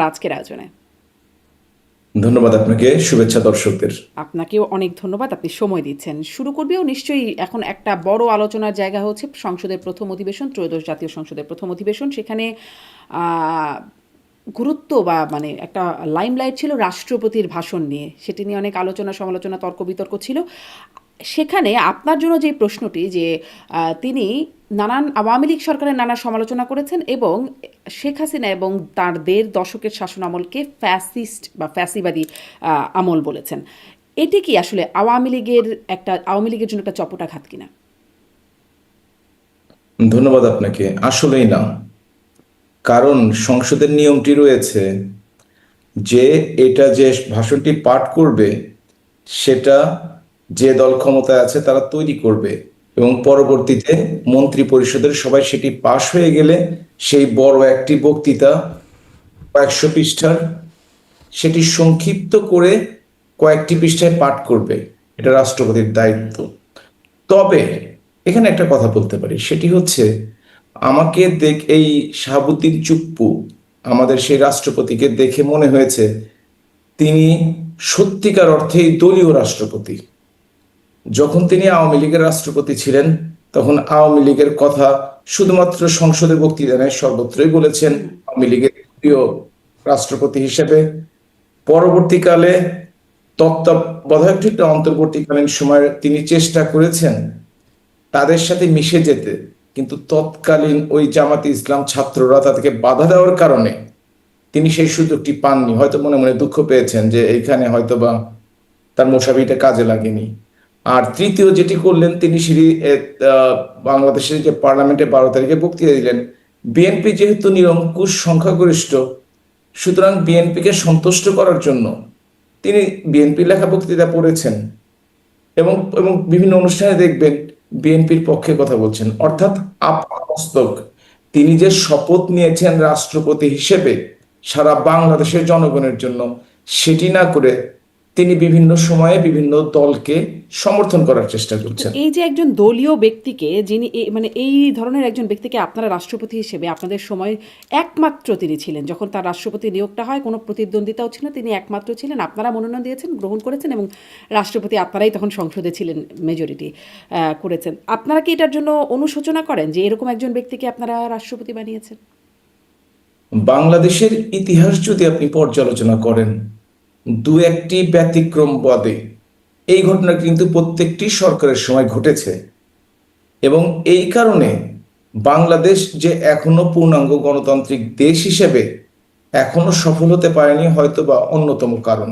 আজকের আয়োজনে। ধন্যবাদ আপনাকে, শুভেচ্ছা দর্শকদের। আপনাকেও অনেক ধন্যবাদ, আপনি সময় দিচ্ছেন। শুরু করবেও নিশ্চয়ই এখন একটা বড় আলোচনার জায়গা হচ্ছে সংসদের প্রথম অধিবেশন, ত্রয়োদশ জাতীয় সংসদের প্রথম অধিবেশন। সেখানে আহ, গুরুত্ব বা মানে একটা লাইমলাইট ছিল রাষ্ট্রপতির ভাষণ নিয়ে, সেটি নিয়ে অনেক আলোচনা সমালোচনা তর্ক বিতর্ক ছিল। সেখানে আপনার জন্য যে প্রশ্নটি যে তিনি নানান আওয়ামী লীগ সরকারের নানা সমালোচনা করেছেন এবং শেখ হাসিনা এবং তার ১.৫ দশকের শাসন আমলকে ফ্যাসিস্ট বা ফ্যাসিবাদী আমল বলেছেন। এটি কি আসলে আওয়ামী লীগের জন্য একটা চপটাঘাত কিনা? ধন্যবাদ আপনাকে। আসলেই না, কারণ সংসদের নিয়মটি রয়েছে যে এটা যে ভাষণটি পাঠ করবে সেটা যে দল ক্ষমতায় আছে তারা তৈরি করবে, এবং পরবর্তীতে মন্ত্রী পরিষদের সবাই সেটি পাশ হয়ে গেলে সেই বড় একটি বক্তৃতা, কয়েকশো পৃষ্ঠার, সেটি সংক্ষিপ্ত করে কয়েকটি পৃষ্ঠায় পাঠ করবে। এটা রাষ্ট্রপতির দায়িত্ব। তবে এখানে একটা কথা বলতে পারি, সেটি হচ্ছে এই শাহাবুদ্দিন চুপ্পু আমাদের সেই রাষ্ট্রপতিকে দেখে মনে হয়েছে তিনি সত্যিকার অর্থেই দলীয় রাষ্ট্রপতি। যখন তিনি আওয়ামী লীগের রাষ্ট্রপতি ছিলেন তখন আওয়ামী লীগের কথা শুধুমাত্র সংসদে বক্তৃতা নয়, সর্বত্রই বলেছেন আওয়ামী লীগের প্রিয় রাষ্ট্রপতি হিসেবে। পরবর্তীকালে তত্ত্বাবধায়ক ঠিক অন্তর্বর্তীকালীন সময়ে তিনি চেষ্টা করেছেন তাদের সাথে মিশে যেতে, কিন্তু তৎকালীন ওই জামাতে ইসলাম ছাত্ররা তাদেরকে বাধা দেওয়ার কারণে তিনি সেই সুযোগটি পাননি। হয়তো মনে মনে দুঃখ পেয়েছেন যে এইখানে হয়তো বা তার মোসাবিটা কাজে লাগেনি। আর তৃতীয় যেটি করলেন, তিনি বাংলাদেশের যে পার্লামেন্টে ১২ তারিখে বক্তৃতা দিলেন, বিএনপি যেহেতু নিরঙ্কুশ সংখ্যাগরিষ্ঠ, সুতরাং বিএনপিকে সন্তুষ্ট করার জন্য তিনি বিএনপি লেখা বক্তৃতা পড়েছেন এবং এবং বিভিন্ন অনুষ্ঠানে দেখবেন বিএনপির পক্ষে কথা বলছেন, অর্থাৎ আপামস্তক তিনি যে শপথ নিয়েছেন রাষ্ট্রপতি হিসেবে সারা বাংলাদেশের জনগণের জন্য, সেটি না করে তিনি বিভিন্ন সময়ে বিভিন্ন দলকে সমর্থন করার চেষ্টা কিন্তু করছেন। এই যে একজন দলীয় ব্যক্তিকে, যিনি মানে এই ধরনের একজন ব্যক্তিকে আপনারা রাষ্ট্রপতি হিসেবে আপনাদের সময় একমাত্র তিনি ছিলেন, যখন তার রাষ্ট্রপতি নিয়োগটা হয় কোনো প্রতিদ্বন্দ্বিতাও ছিল না, তিনি একমাত্র ছিলেন, আপনারা মনোনয়ন দিয়েছেন, গ্রহণ করেছেন এবং রাষ্ট্রপতি আপনারাই তখন সংসদে ছিলেন, মেজরিটি করেছেন। আপনারা কি এটার জন্য অনুশোচনা করেন যে এরকম একজন ব্যক্তিকে আপনারা রাষ্ট্রপতি বানিয়েছেন? বাংলাদেশের ইতিহাস যদি আপনি পর্যালোচনা করেন, দু একটি ব্যতিক্রম বাদে এই ঘটনা কিন্তু প্রত্যেকটি সরকারের সময় ঘটেছে, এবং এই কারণে বাংলাদেশ যে এখনো পূর্ণাঙ্গ গণতান্ত্রিক দেশ হিসেবে এখনো সফল হতে পারেনি হয়তো বা অন্যতম কারণ।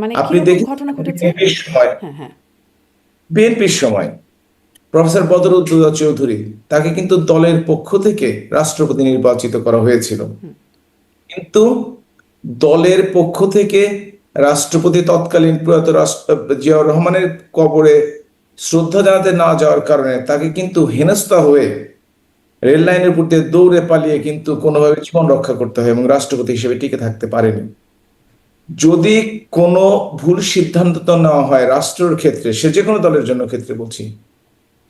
মানে আপনি কিরকম দেখেন ঘটনা ঘটেছে? বিএনপির সময় হ্যাঁ, হ্যাঁ। বিএনপির সময় প্রফেসর বদরুদ্দোজা চৌধুরী, তাকে কিন্তু দলের পক্ষ থেকে রাষ্ট্রপতি নির্বাচিত করা হয়েছিল, কিন্তু দলের পক্ষ থেকে রাষ্ট্রপতি তৎকালীন প্রয়াত জিয়াউর রহমানের কবরে শ্রদ্ধা জানাতে না যাওয়ার কারণে তাকে কিন্তু হেনস্থা হয়ে রেল লাইনের উপর দিয়ে দৌড়ে পালিয়ে কিন্তু কোনোভাবে জীবন রক্ষা করতে হয় এবং রাষ্ট্রপতি হিসেবে টিকে থাকতে পারেনি। যদি কোনো ভুল সিদ্ধান্ত নেওয়া হয় রাষ্ট্রের ক্ষেত্রে, সে যে কোনো দলের জন্য ক্ষেত্রে বলছি,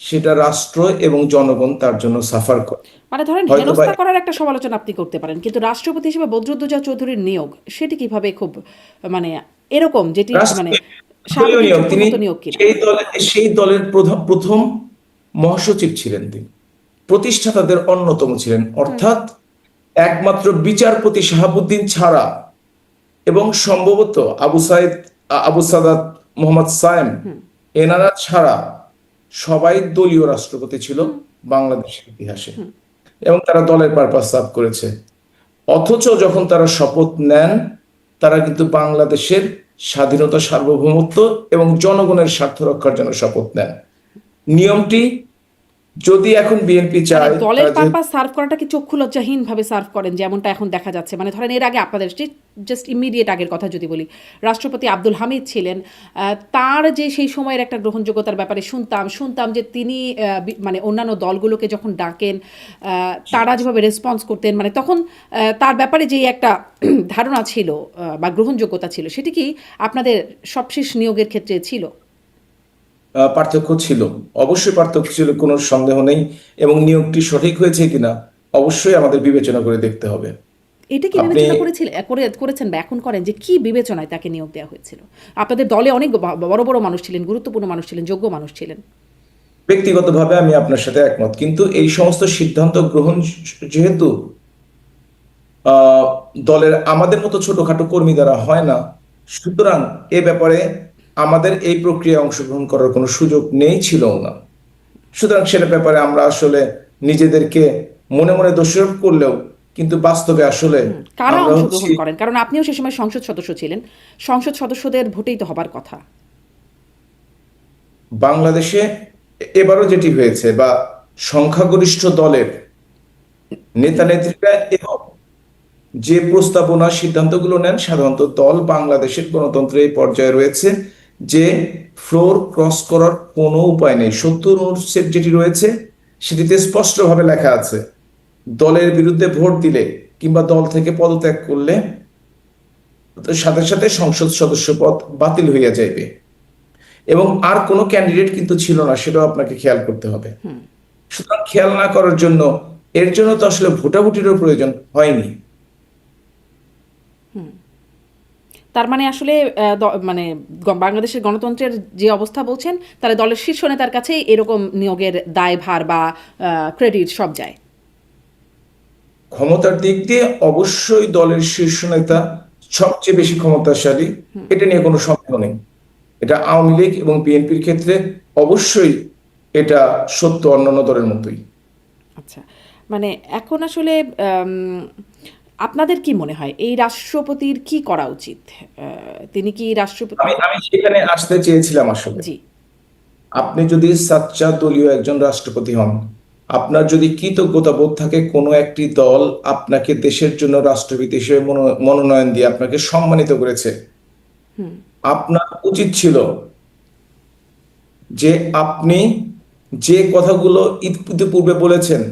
সেটা রাষ্ট্র এবং জনগণ তার জন্য সাফার করে। মানে ধরেন হয়তোবা হেনস্থা করার একটা সমালোচনা আপনি করতে পারেন, কিন্তু রাষ্ট্রপতি হিসেবে বদরুদ্দোজা চৌধুরীর নিয়োগ সেটি কিভাবে খুব মানে এরকম যেটি মানে রাষ্ট্রীয় দলীয় শাহাবুদ্দিন নিয়োগ, চুপ্পুর তিনি মতো নিয়োগ কিনা? সেই দলের প্রথম প্রথম মহাসচিব ছিলেন, তিনি প্রতিষ্ঠাতাদের অন্যতম ছিলেন, অর্থাৎ একমাত্র বিচারপতি শাহাবুদ্দিন ছাড়া এবং সম্ভবত আবু সাদাত, মোহাম্মদ সায়েম, এনারা ছাড়া সবাই দলীয় রাষ্ট্রপতি ছিল বাংলাদেশের ইতিহাসে, এবং তারা দলের পারপাস সার্ভ করেছে। অথচ যখন তারা শপথ নেন, তারা কিন্তু বাংলাদেশের স্বাধীনতা, সার্বভৌমত্ব এবং জনগণের স্বার্থ রক্ষার জন্য শপথ নেন। নিয়মটি যদি এখন বিএনপি মানে চায়, দলের তারা যে পারপাস সার্ভ করাটা কি চক্ষু লজ্জাহীন ভাবে সার্ভ করেন যেমনটা এখন দেখা যাচ্ছে? মানে ধরেন এর আগে আপনাদের জাস্ট ইমিডিয়েট আগের কথা যদি বলি, রাষ্ট্রপতি আব্দুল হামিদ ছিলেন, তার যে সেই সময়ের একটা গ্রহণযোগ্যতার ব্যাপারে শুনতাম যে তিনি মানে অন্যান্য দলগুলোকে যখন ডাকেন তারা যেভাবে রেসপন্স করতেন, মানে তখন তার ব্যাপারে যে একটা ধারণা ছিল বা গ্রহণযোগ্যতা ছিল, সেটি কি আপনাদের সবশেষ নিয়োগের ক্ষেত্রে ছিল? পার্থক্য ছিল, অবশ্যই পার্থক্য ছিল, কোনো সন্দেহ নেই, এবং নিয়োগটি সঠিক হয়েছে কিনা অবশ্যই আমাদের বিবেচনা করে দেখতে হবে। এটা কি আপনি বিবেচনা করেছেন বা এখন করেন যে কি বিবেচনায় তাকে নিয়োগ দেওয়া হয়েছিল? আপনাদের দলে অনেক বড় বড় মানুষ ছিলেন, গুরুত্বপূর্ণ মানুষ ছিলেন, যোগ্য মানুষ ছিলেন। ব্যক্তিগতভাবে আমি আপনার সাথে একমত, কিন্তু এই সমস্ত সিদ্ধান্ত গ্রহণ যেহেতু আহ, দলের আমাদের মতো ছোটখাটো কর্মী দ্বারা হয় না, সুতরাং এ ব্যাপারে আমাদের এই প্রক্রিয়ায় অংশগ্রহণ করার কোনো সুযোগ নেই, ছিলও না। সুতরাং সেটার ব্যাপারে আমরা আসলে নিজেদেরকে মনে মনে দোষারোপ করলেও কিন্তু বাস্তবে আসলে কারা আমরা হচ্ছি অংশগ্রহণ করেন? কারণ আপনিও সে সময় সংসদ সদস্য ছিলেন। সংসদ সদস্যদের ভোটেই তো হবার কথা। বাংলাদেশে এবারও যেটি হয়েছে, বা সংখ্যাগরিষ্ঠ দলের নেতা নেত্রীরা এবং যে প্রস্তাবনা সিদ্ধান্তগুলো নেন, সাধারণত দল বাংলাদেশের গণতন্ত্রের এই পর্যায়ে রয়েছে যে ফ্লোর ক্রস করার কোনো উপায় নেই। 70 অনুচ্ছেদ যেটি রয়েছে সেটিতে স্পষ্টভাবে লেখা আছে, দলের বিরুদ্ধে ভোট দিলে কিংবা দল থেকে পদত্যাগ করলে সাথে সাথে সংসদ সদস্য পদ বাতিল হইয়া যাইবে। এবং আর কোনো ক্যান্ডিডেট কিন্তু ছিল না, সেটাও আপনাকে খেয়াল করতে হবে। সুতরাং খেয়াল না করার জন্য, এর জন্য তো আসলে ভোটাভুটিরও প্রয়োজন হয়নি। তার মানে আসলে মানে বাংলাদেশের গণতন্ত্রের যে অবস্থা বলছেন, তাহলে দলের শীর্ষ নেতার কাছেই এরকম নিয়োগের দায়ভার বা ক্রেডিট সব যায়। ক্ষমতার দিক দিয়ে অবশ্যই দলের শীর্ষ নেতা সবচেয়ে বেশি ক্ষমতাশালী, এটা নিয়ে কোনো সন্দেহ নেই। এটা আওয়ামী লীগ এবং বিএনপির ক্ষেত্রে অবশ্যই এটা সত্য, অন্যান্য দলের মতোই। আচ্ছা, মানে এখন আসলে আপনাদের কি মনে হয় এই রাষ্ট্রপতির কি করা উচিত? তিনি কি রাষ্ট্রপতি? আমি আমি সেখানে আসতে চেয়েছিলাম আসলে। জি। আপনি যদি সাচ্চা দলীয় একজন রাষ্ট্রপতি হন, আপনার যদি কৃতজ্ঞতা বোধ থাকে, কোনো একটি দল আপনাকে দেশের জন্য রাষ্ট্রপতি হিসেবে মনোনয়ন দিয়ে আপনাকে সম্মানিত করেছে, আপনার উচিত ছিল যে আপনি যে কথাগুলো ইতিপূর্বে বলেছেন,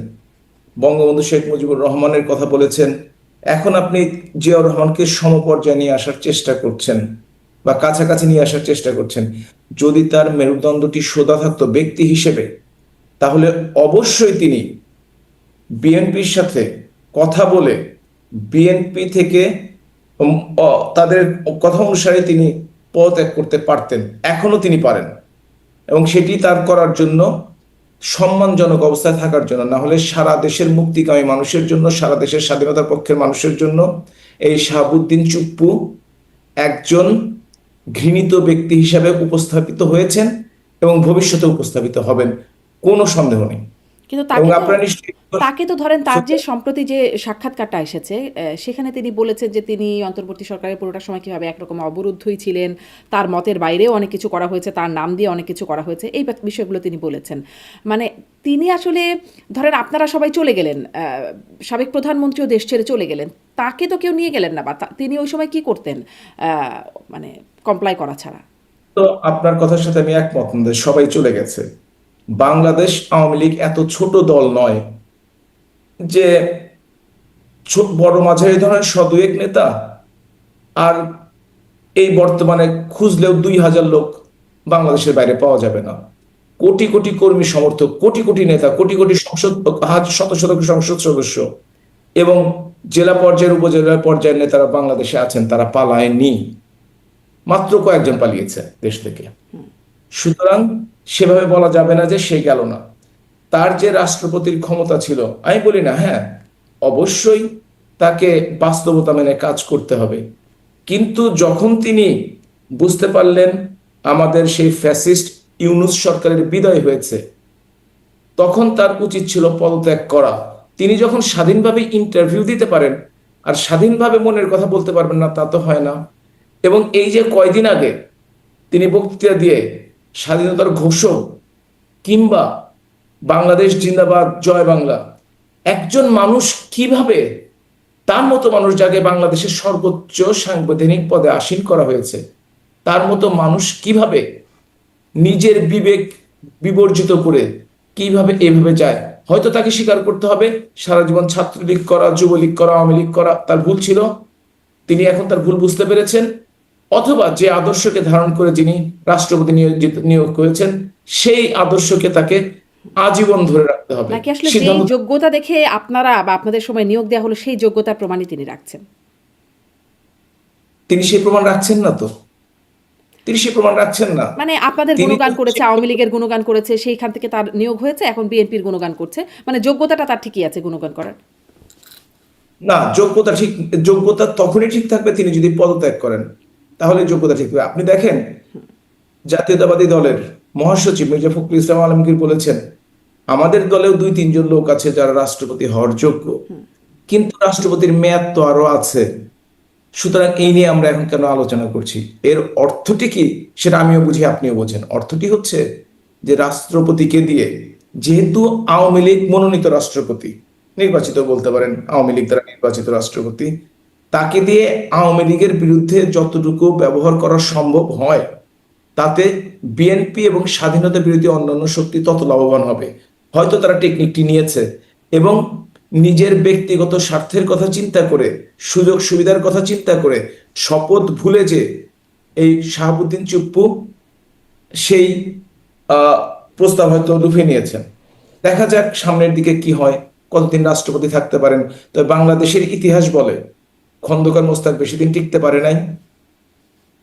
বঙ্গবন্ধু শেখ মুজিবুর রহমানের কথা বলেছেন, এখন আপনি জিয়াউর রহমানকে সমপর্যায়ে নিয়ে আসার চেষ্টা করছেন বা কাছাকাছি নিয়ে আসার চেষ্টা করছেন। যদি তার মেরুদণ্ডটি সোজা থাকতো ব্যক্তি হিসেবে, তাহলে অবশ্যই তিনি বিএনপির সাথে কথা বলে বিএনপি থেকে তাদের কথা অনুসারে তিনি পদত্যাগ করতে পারতেন, এখনো তিনি পারেন। এবং সেটি তার করার জন্য, সম্মানজনক অবস্থায় থাকার জন্য, না হলে সারা দেশের মুক্তিকামী মানুষের জন্য, সারা দেশের স্বাধীনতার পক্ষের মানুষের জন্য এই শাহাবুদ্দিন চুপ্পু একজন ঘৃণিত ব্যক্তি হিসাবে উপস্থাপিত হয়েছেন এবং ভবিষ্যতে উপস্থাপিত হবেন, কোনো সন্দেহ নেই। কিন্তু এবং আপনারা নিশ্চয়ই তাকে তো ধরেন তার যে সম্প্রতি যে সাক্ষাৎকারটা এসেছে, সেখানে তিনি বলেছেন যে তিনি অন্তর্বর্তী সরকারের পুরোটা সময় কিভাবে একরকম অবরুদ্ধই ছিলেন, তার মতের বাইরেও অনেক কিছু করা হয়েছে, তার নাম দিয়ে অনেক কিছু করা হয়েছে, এই বিষয়গুলো তিনি বলেছেন। মানে তিনি আসলে ধরেন আপনারা সবাই চলে গেলেন, সাবেক প্রধানমন্ত্রীও দেশ ছেড়ে চলে গেলেন, তাকে তো কেউ নিয়ে গেলেন না, বা তিনি ওই সময় কি করতেন মানে কমপ্লাই করা ছাড়া? তো আপনার কথার সাথে আমি একমত যে সবাই চলে গেছে। বাংলাদেশ আওয়ামী লীগ এত ছোট দল নয় যে বড় মাঝারি ধরনের এক নেতা আর এই বর্তমানে খুঁজলেও 2000 লোক বাংলাদেশের বাইরে পাওয়া যাবে না। কোটি কোটি কর্মী সমর্থক, কোটি কোটি নেতা, কোটি কোটি সংসদ, শত শত সংসদ সদস্য এবং জেলা পর্যায়ের উপজেলা পর্যায়ের নেতারা বাংলাদেশে আছেন, তারা পালায়নি। মাত্র কয়েকজন পালিয়েছে দেশ থেকে। সুতরাং সেভাবে বলা যাবে না যে সে গেল না। তার যে রাষ্ট্রপতির ক্ষমতা ছিল, আমি বলি না, হ্যাঁ অবশ্যই তাকে বাস্তবতা মেনে কাজ করতে হবে, কিন্তু যখন তিনি বুঝতে পারলেন আমাদের সেই ফ্যাসিস্ট ইউনূস সরকারের বিদায় হয়েছে, তখন তার উচিত ছিল পদত্যাগ করা। তিনি যখন স্বাধীনভাবে ইন্টারভিউ দিতে পারেন আর স্বাধীনভাবে মনের কথা বলতে পারবেন না, তা তো হয় না। এবং এই যে কয়দিন আগে তিনি বক্তৃতা দিয়ে স্বাধীনতার ঘোষক কিংবা বাংলাদেশ জিন্দাবাদ জয় বাংলা, একজন মানুষ কিভাবে, তার মতো মানুষ যাকে বাংলাদেশের সর্বোচ্চ সাংবিধানিক পদে আসীন করা হয়েছে, তার মতো মানুষ কিভাবে নিজের বিবেক বিবর্জিত করে কিভাবে এভাবে যায়? হয়তো তাকে স্বীকার করতে হবে সারা জীবন ছাত্রলীগ করা, যুবলীগ করা, আওয়ামী লীগ করা তার ভুল ছিল, তিনি এখন তার ভুল বুঝতে পেরেছেন। অথবা যে আদর্শকে ধারণ করে যিনি রাষ্ট্রপতি নিয়োগ হয়েছেন, সেই আদর্শকে তাকে আজীবন ধরে রাখতে হবে। নাকি আসলে যেই সিদ্ধান্ত যোগ্যতা দেখে আপনারা বা আপনাদের সময় নিয়োগ দেওয়া হলো সেই যোগ্যতার প্রমাণই তিনি রাখছেন? তিনি সেই প্রমাণ রাখছেন না তো, তিনি সেই প্রমাণ রাখছেন না। মানে আপনাদের তিনি গুণগান করেছে, আওয়ামী লীগের গুণগান করেছে, সেইখান থেকে তার নিয়োগ হয়েছে, এখন বিএনপির গুণগান করছে, মানে যোগ্যতাটা তার ঠিকই আছে গুণগান করার। না, যোগ্যতা তখনই ঠিক থাকবে তিনি যদি পদত্যাগ করেন, তাহলে যোগ্যতা ঠিক থাকবে। আপনি দেখেন জাতীয়তাবাদী দলের মহাসচিব মির্জা ফখরুল ইসলাম আলমগীর বলেছেন, আমাদের দলেও 2-3 জন লোক আছে যারা রাষ্ট্রপতি হওয়ার যোগ্য, কিন্তু রাষ্ট্রপতির মেয়াদ তো আরো আছে, সুতরাং এই নিয়ে আমরা এখন কেন আলোচনা করছি। এর অর্থটি কি সেটা আমিও বুঝি, আপনিও বোঝেন। অর্থটি হচ্ছে যে রাষ্ট্রপতিকে দিয়ে, যেহেতু আওয়ামী লীগ মনোনীত রাষ্ট্রপতি, নির্বাচিত বলতে পারেন, আওয়ামী লীগ দ্বারা নির্বাচিত রাষ্ট্রপতি, তাকে দিয়ে আওয়ামী লীগের বিরুদ্ধে যতটুকু ব্যবহার করা সম্ভব হয়, তাতে বিএনপি এবং স্বাধীনতা বিরোধী অন্যান্য শক্তি তত লাভবান হবে। হয়তো তারা টেকনিকটি নিয়েছে এবং নিজের ব্যক্তিগত স্বার্থের কথা চিন্তা করে, সুযোগ সুবিধার কথা চিন্তা করে, শপথ ভুলে যে এই শাহাবুদ্দিন চুপ্পু সেই আহ, প্রস্তাব হয়তো লুফে নিয়েছেন। দেখা যাক সামনের দিকে কি হয়, কতদিন রাষ্ট্রপতি থাকতে পারেন। তবে বাংলাদেশের ইতিহাস বলে খন্দকার মোস্তাক বেশি দিন টিকতে পারে নাই।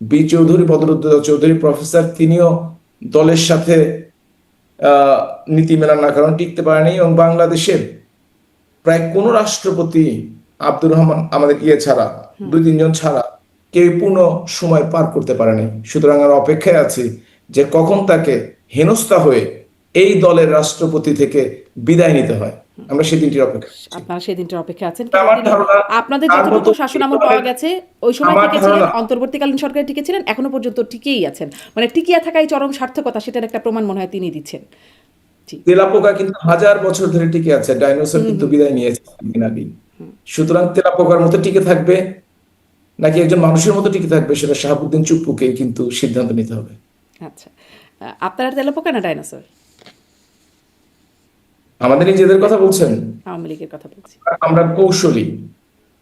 বি চৌধুরী, বদরুদ্দোজা চৌধুরী প্রফেসর, তিনিও দলের সাথে নীতি মেলার না কারণ টিকতে পারেনি। এবং বাংলাদেশের প্রায় কোন রাষ্ট্রপতি আব্দুর রহমান আমাদের ছাড়া, 2-3 জন ছাড়া কেউ পূর্ণ সময় পার করতে পারেনি। সুতরাং আমরা অপেক্ষায় আছি যে কখন তাকে হেনস্থা হয়ে এই দলের রাষ্ট্রপতি থেকে বিদায় নিতে হয়। আমরা সেই দিনটির অপেক্ষা করছি। আপনারা সেই দিনটার অপেক্ষা আছেন, কিন্তু আমার তিনি ধারণা আপনাদের তার মতো যতটুকু শাসন আমল পাওয়া গেছে ওই সময় আমার টিকে ছিলেন, ধারণা অন্তর্বর্তীকালীন সরকারে টিকে ছিলেন, এখনো পর্যন্ত টিকেই আছেন, মানে টিকিয়ে থাকাই চরম সার্থকতা, সেটার একটা প্রমাণ মনে হয় তিনি দিচ্ছেন। জি। তেলাপোকা কিন্তু 1000 বছর ধরে টিকে আছে, ডাইনোসর কিন্তু বিদায় নিয়েছে কিছুদিন আগে। সুতরাং তেলাপোকার মতো টিকে থাকবে নাকি একজন মানুষের মতো টিকে থাকবে, সেটা শাহাবুদ্দিন চুপ্পুকেই কিন্তু সিদ্ধান্ত নিতে হবে। আচ্ছা, আপনারা তেলাপোকা না ডাইনোসর? আমাদের নিজেদের কথা বলছেন, আওয়ামী লীগের কথা বলছি। আমরা কৌশলী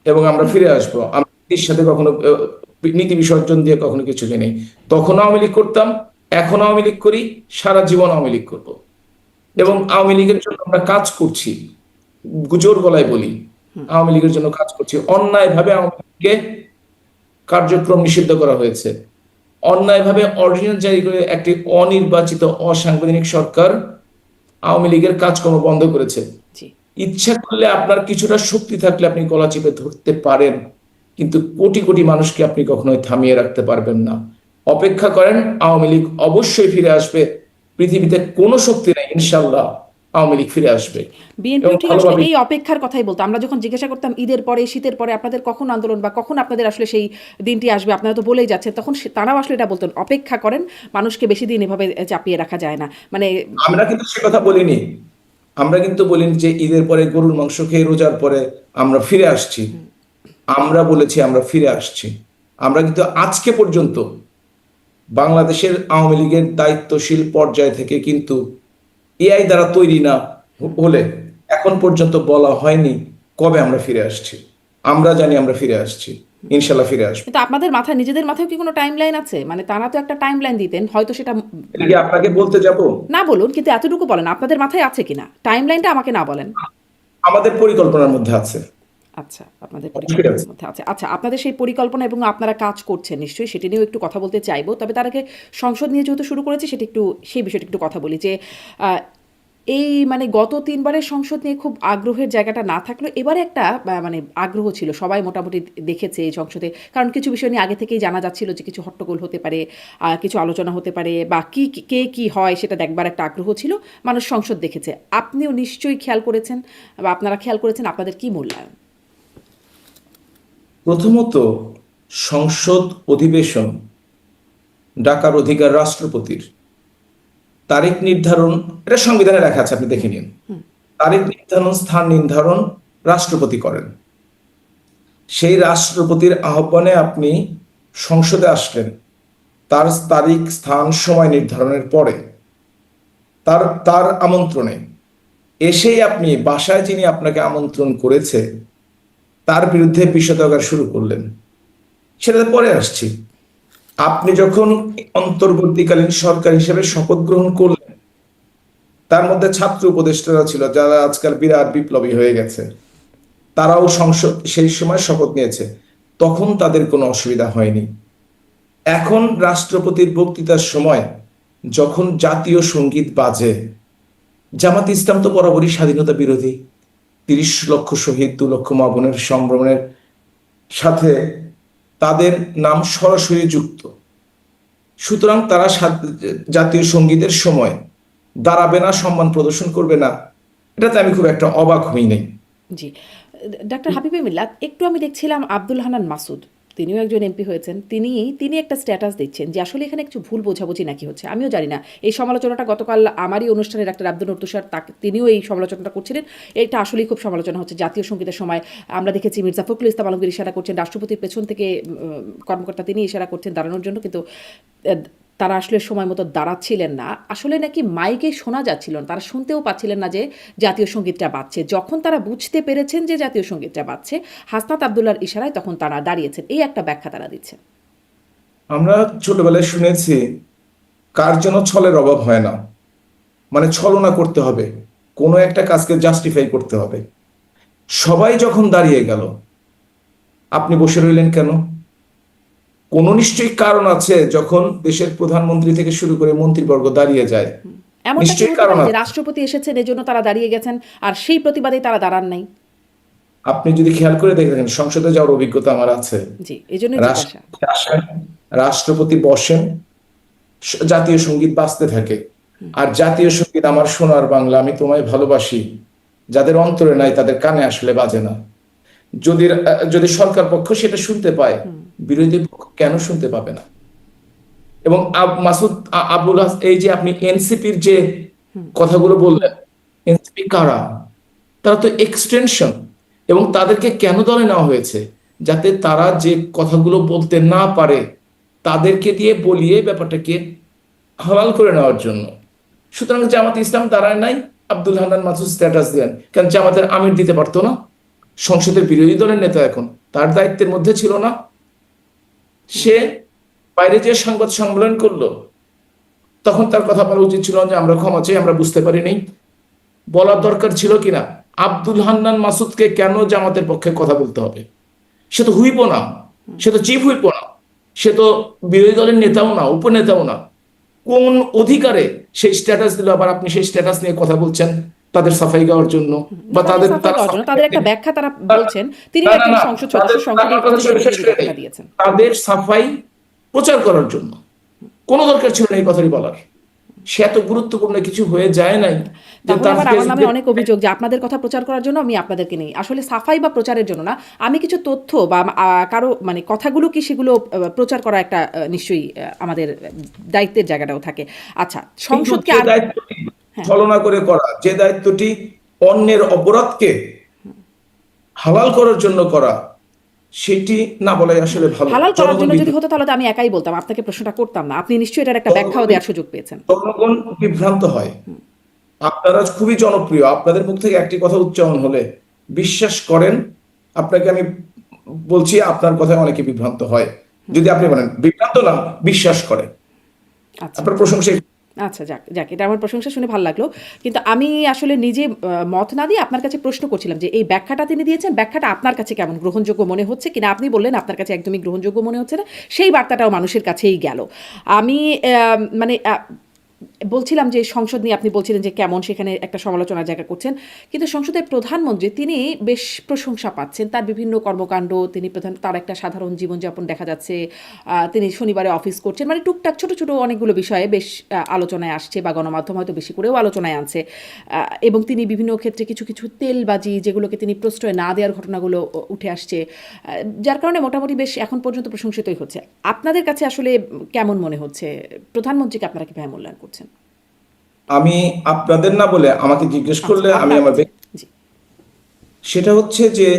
এবং আমরা ফিরে আসবো। আমরা নীতির সাথে কখনো নীতি বিসর্জন দিয়ে কখনো কিছু নেই। তখন আওয়ামী লীগ করতাম, এখন আওয়ামী লীগ করি, সারা জীবন আওয়ামী লীগ করবো। এবং আওয়ামী লীগের জন্য আমরা কাজ করছি, জোর গলায় বলি আওয়ামী লীগের জন্য কাজ করছি। অন্যায়ভাবে আওয়ামী লীগকে কার্যক্রম নিষিদ্ধ করা হয়েছে, অন্যায়ভাবে অর্ডিন্যান্স জারি করে একটি অনির্বাচিত অসাংবিধানিক সরকার আওয়ামী লীগের কাজকর্ম বন্ধ করেছে। জি। ইচ্ছা করলে আপনার কিছুটা শক্তি থাকলে আপনি গলা চেপে ধরতে পারেন, কিন্তু কোটি কোটি মানুষকে আপনি কখনোই থামিয়ে রাখতে পারবেন না। অপেক্ষা করেন, আওয়ামী লীগ অবশ্যই ফিরে আসবে। পৃথিবীতে কোনো শক্তি নেই, ইনশাল্লাহ আওয়ামী লীগ ফিরে আসবে। এবং বিএনপিও ঠিক আসলে ভালোভাবে এই অপেক্ষার কথাই বলতো। আমরা যখন জিজ্ঞাসা করতাম ঈদের পরে, শীতের পরে আপনাদের কখন আন্দোলন বা কখন আপনাদের আসলে সেই দিনটি আসবে, আপনারা তো বলেই যাচ্ছেন, তখন তারাও আসলে এটা বলতেন, অপেক্ষা করেন, মানুষকে বেশি দিন এভাবে চাপিয়ে রাখা যায় না। মানে আমরা কিন্তু সে কথা বলিনি। আমরা কিন্তু বলিনি যে ঈদের পরে গরুর মাংস খেয়ে রোজার পরে আমরা ফিরে আসছি। আমরা বলেছি আমরা ফিরে আসছি। আমরা কিন্তু আজকে পর্যন্ত বাংলাদেশের আওয়ামী লীগের দায়িত্বশীল পর্যায় থেকে কিন্তু এআই দ্বারা তৈরি না হলে এখন পর্যন্ত বলা হয়নি কবে আমরা ফিরে আসছি। আমরা জানি আমরা ফিরে আসছি, ইনশাল্লাহ ফিরে আসবো। কিন্তু আপনাদের মাথায়, নিজেদের মাথায় কি কোনো টাইম লাইন আছে? মানে তারা তো একটা টাইম লাইন দিতেন, হয়তো সেটা এটা কি আপনাকে বলতে যাব? না বলুন, কিন্তু এতটুকু বলেন আপনাদের মাথায় আছে কিনা, টাইম লাইনটা আমাকে না বলেন। আমাদের পরিকল্পনার মধ্যে আছে। আচ্ছা, আপনাদের অবশ্যই আছে। পরিকল্পনার মধ্যে আছে। আচ্ছা, আপনাদের সেই পরিকল্পনা এবং আপনারা কাজ করছেন নিশ্চয়ই, সেটি নিয়েও একটু কথা বলতে চাইবো। তবে তার আগে সংসদ নিয়ে যেহেতু শুরু করেছি, সেটা একটু, সেই বিষয়টা একটু কথা বলি যে এই মানে গত 3বারের সংসদ নিয়ে খুব আগ্রহের জায়গাটা না থাকলেও এবারে একটা মানে আগ্রহ ছিল, সবাই মোটামুটি দেখেছে এই সংসদে, কারণ কিছু বিষয় নিয়ে আগে থেকেই জানা যাচ্ছিল যে কিছু হট্টগোল হতে পারে, কিছু আলোচনা হতে পারে, বা কে কি হয় সেটা দেখবার একটা আগ্রহ ছিল, মানুষ সংসদ দেখেছে। আপনিও নিশ্চয়ই খেয়াল করেছেন বা আপনারা খেয়াল করেছেন, আপনাদের কি মূল্যায়ন? প্রথমত, সংসদ অধিবেশন ডাকার অধিকার রাষ্ট্রপতির। তারিখ নির্ধারণ, এটা সংবিধানে লেখা আছে, আপনি দেখে নিন। তারিখ নির্ধারণ, স্থান নির্ধারণ রাষ্ট্রপতি করেন। সেই রাষ্ট্রপতির আহ্বানে আপনি সংসদে আসলেন, তার তারিখ, স্থান, সময় নির্ধারণের পরে, তার তার আমন্ত্রণে এসেই আপনি বাসায় যিনি আপনাকে আমন্ত্রণ করেছে তার বিরুদ্ধে বিষোদগার শুরু করলেন। সেটা পরে আসছি। আপনি যখন অন্তর্বর্তীকালীন সরকার হিসেবে শপথ গ্রহণ করলেন, তার মধ্যে ছাত্র উপদেষ্টারা ছিল যারা আজকাল বিরাট বিপ্লবী হয়ে গেছে, তারাও সংসদ সেই সময় শপথ নিয়েছে, তখন তাদের কোনো অসুবিধা হয়নি। এখন রাষ্ট্রপতির বক্তৃতার সময় যখন জাতীয় সঙ্গীত বাজে, জামাত ইসলাম তো বরাবরই স্বাধীনতা বিরোধী, ৩০ লক্ষ শহীদ, 2 লক্ষ মা বোনের সম্ভ্রমের সাথে তাদের নাম সরাসরি যুক্ত। সুতরাং তারা জাতীয় সঙ্গীতের সময় দাঁড়াবে না, সম্মান প্রদর্শন করবে না, এটাতে আমি খুব একটা অবাক হই নাই। জি, ডাক্তার হাবিবে মিল্লাত, একটু আমি দেখছিলাম আব্দুল হান্নান মাসুদ, তিনিও একজন এমপি হয়েছেন, তিনি একটা স্ট্যাটাস দিচ্ছেন যে আসলে এখানে একটু ভুল বোঝাবুঝি নাকি হচ্ছে, আমিও জানি না। এই সমালোচনাটা গতকাল আমারই অনুষ্ঠানে ডাক্তার আব্দুল নূর তুষার, তিনিও এই সমালোচনাটা করছিলেন। এটা আসলেই খুব সমালোচনা হচ্ছে। জাতীয় সঙ্গীতের সময় আমরা দেখেছি মির্জা ফখরুল ইসলাম আলমগীর ইশারা করছেন, রাষ্ট্রপতির পেছন থেকে কর্মকর্তা তিনি ইশারা করছেন দাঁড়ানোর জন্য, কিন্তু তারা আসলে সময় মতো দাঁড়াচ্ছিলেন না। আসলে নাকি মাইকে শোনা যাচ্ছিল না, তারা শুনতেও পাচ্ছিলেন না যে জাতীয় সঙ্গীতটা বাজছে। যখন তারা বুঝতে পেরেছেন যে জাতীয় সঙ্গীতটা বাজছে, হাসনাত আবদুল্লাহর ইশারায় তখন তারা দাঁড়িয়েছেন। এই একটা ব্যাখ্যা তারা দিচ্ছেন। আমরা ছোটবেলায় শুনেছি কার জন্য ছলের অভাব হয় না, মানে ছলনা করতে হবে, কোনো একটা কাজকে জাস্টিফাই করতে হবে। সবাই যখন দাঁড়িয়ে গেল, আপনি বসে রইলেন কেন? কোনো নিশ্চয়ই কারণ আছে। যখন দেশের প্রধানমন্ত্রী থেকে শুরু করে মন্ত্রীবর্গ দাঁড়িয়ে যায়, এমনটা কি নিশ্চয়ই হতে কারণ পারে যে আছে। রাষ্ট্রপতি এসেছেন এজন্য তারা দাঁড়িয়ে গেছেন, আর সেই প্রতিবাদে তারা দাঁড়ান নাই? আপনি যদি খেয়াল করে দেখেন, সংসদে যাওয়ার অভিজ্ঞতা আমার আছে। জি, এই জন্যই জিজ্ঞাসা। রাষ্ট্রপতি আসেন, রাষ্ট্রপতি বসেন, জাতীয় সঙ্গীত বাজতে থাকে। আর জাতীয় সঙ্গীত আমার সোনার বাংলা, আমি তোমায় ভালোবাসি, যাদের অন্তরে নাই তাদের কানে আসলে বাজে না। যদি যদি সরকার পক্ষ সেটা শুনতে পায়, বিরোধী পক্ষ কেন শুনতে পাবে না? এবং মাসুদ আবুল এই যে আপনি এনসিপির যে কথাগুলো বললেন, এনসিপি কারা? তারা তো এক্সটেনশন। এবং তাদেরকে কেন দলে নেওয়া হয়েছে? যাতে তারা যে কথাগুলো বলতে না পারে তাদেরকে দিয়ে বলিয়ে ব্যাপারটাকে হালাল করে নেওয়ার জন্য। সুতরাং জামাত ইসলাম দাঁড়ায় নাই, আব্দুল হান্নান মাসুদ স্ট্যাটাস দেন কেন? জামাতের আমির দিতে পারতো না? সংসদের বিরোধী দলের নেতা, এখন তার দায়িত্বের মধ্যে ছিল না? সে বাইরে যে সংবাদ সম্মেলন করলো, তখন তার কথা বলা উচিত ছিল যে আমরা ক্ষমা চাই, আমরা বুঝতে পারিনি। বলার দরকার ছিল কিনা আব্দুল হান্নান মাসুদকে কেন জামাতের পক্ষে কথা বলতে হবে? সে তো হুইপও না, সে তো চিফ হুইপও না, সে তো বিরোধী দলের নেতাও না, উপনেতাও না। কোন অধিকারে সেই স্ট্যাটাস দিল? আবার আপনি সেই স্ট্যাটাস নিয়ে কথা বলছেন তাদের সাফাই গাওয়ার জন্য, বা তাদের তাদের একটা ব্যাখ্যা তারা বলছেন, তিনি না, না, একজন না, সংসদ সদস্য, সংসদে ব্যাখ্যা দিয়েছেন তাদের সাফাই প্রচার করার জন্য। কোনো দরকার ছিল না এই কথাটি বলার। সে এত গুরুত্বপূর্ণ কিছু হয়ে যায় নাই যে তাহলে তার আবার আমার নামে অনেক অভিযোগ যে আপনাদের কথা প্রচার করার জন্য আমি আপনাদেরকে নেই। আসলে সাফাই বা প্রচারের জন্য না, আমি কিছু তথ্য বা কারো মানে কথাগুলো কি সেগুলো প্রচার করা একটা নিশ্চয়ই আমাদের দায়িত্বের জায়গাটাও থাকে। আচ্ছা, সংসদকে আর ছলনা করে করা, যে দায়িত্বটি অন্যের অপরাধকে হালাল করার জন্য করা, সেটি না বলাই আসলে ভালো। হালাল করার জন্য যদি হতো তাহলে তো আমি একাই বলতাম, আপনাকে প্রশ্নটা করতাম না। আপনি নিশ্চয়ই এটার একটা ব্যাখ্যাও দেওয়ার সুযোগ পেয়েছেন। জনগণ বিভ্রান্ত হয়। আপনারা খুবই জনপ্রিয়, আপনাদের মুখ থেকে একটি কথা উচ্চারণ হলে বিশ্বাস করেন, আপনাকে আমি বলছি আপনার কথায় অনেকে বিভ্রান্ত হয়। যদি আপনি বলেন বিভ্রান্ত না, বিশ্বাস করে, আপনার প্রশংসা। আচ্ছা, যাক যাক, এটা আমার প্রশংসা শুনে ভালো লাগলো। কিন্তু আমি আসলে নিজে মত না দিয়ে আপনার কাছে প্রশ্ন করছিলাম যে এই ব্যাখ্যাটা তিনি দিয়েছেন, ব্যাখ্যাটা আপনার কাছে কেমন গ্রহণযোগ্য মনে হচ্ছে কিনা? আপনি বললেন আপনার কাছে একদমই গ্রহণযোগ্য মনে হচ্ছে না, সেই বার্তাটাও মানুষের কাছেই গেল। আমি মানে বলছিলাম যে সংসদ নিয়ে আপনি বলছিলেন যে কেমন, সেখানে একটা সমালোচনার জায়গা করছেন, কিন্তু সংসদের প্রধানমন্ত্রী তিনি বেশ প্রশংসা পাচ্ছেন, তার বিভিন্ন কর্মকাণ্ড, তিনি তার একটা সাধারণ জীবনযাপন দেখা যাচ্ছে, তিনি শনিবারে অফিস করছেন, মানে টুকটাক ছোট ছোট অনেকগুলো বিষয়ে বেশ আলোচনায় আসছে, বা গণমাধ্যম হয়তো বেশি করেও আলোচনায় আনছে। এবং তিনি বিভিন্ন ক্ষেত্রে কিছু কিছু তেলবাজি, যেগুলোকে তিনি প্রশ্রয় না দেওয়ার ঘটনাগুলো উঠে আসছে, যার কারণে মোটামুটি বেশ এখন পর্যন্ত প্রশংসিতই হচ্ছে। আপনাদের কাছে আসলে কেমন মনে হচ্ছে প্রধানমন্ত্রীকে? আপনারা কিভাবে মূল্যায়ন করছেন? আমি আপনাদের না বলে আমাকে জিজ্ঞেস করলে আমি আমার সেটা হচ্ছে যে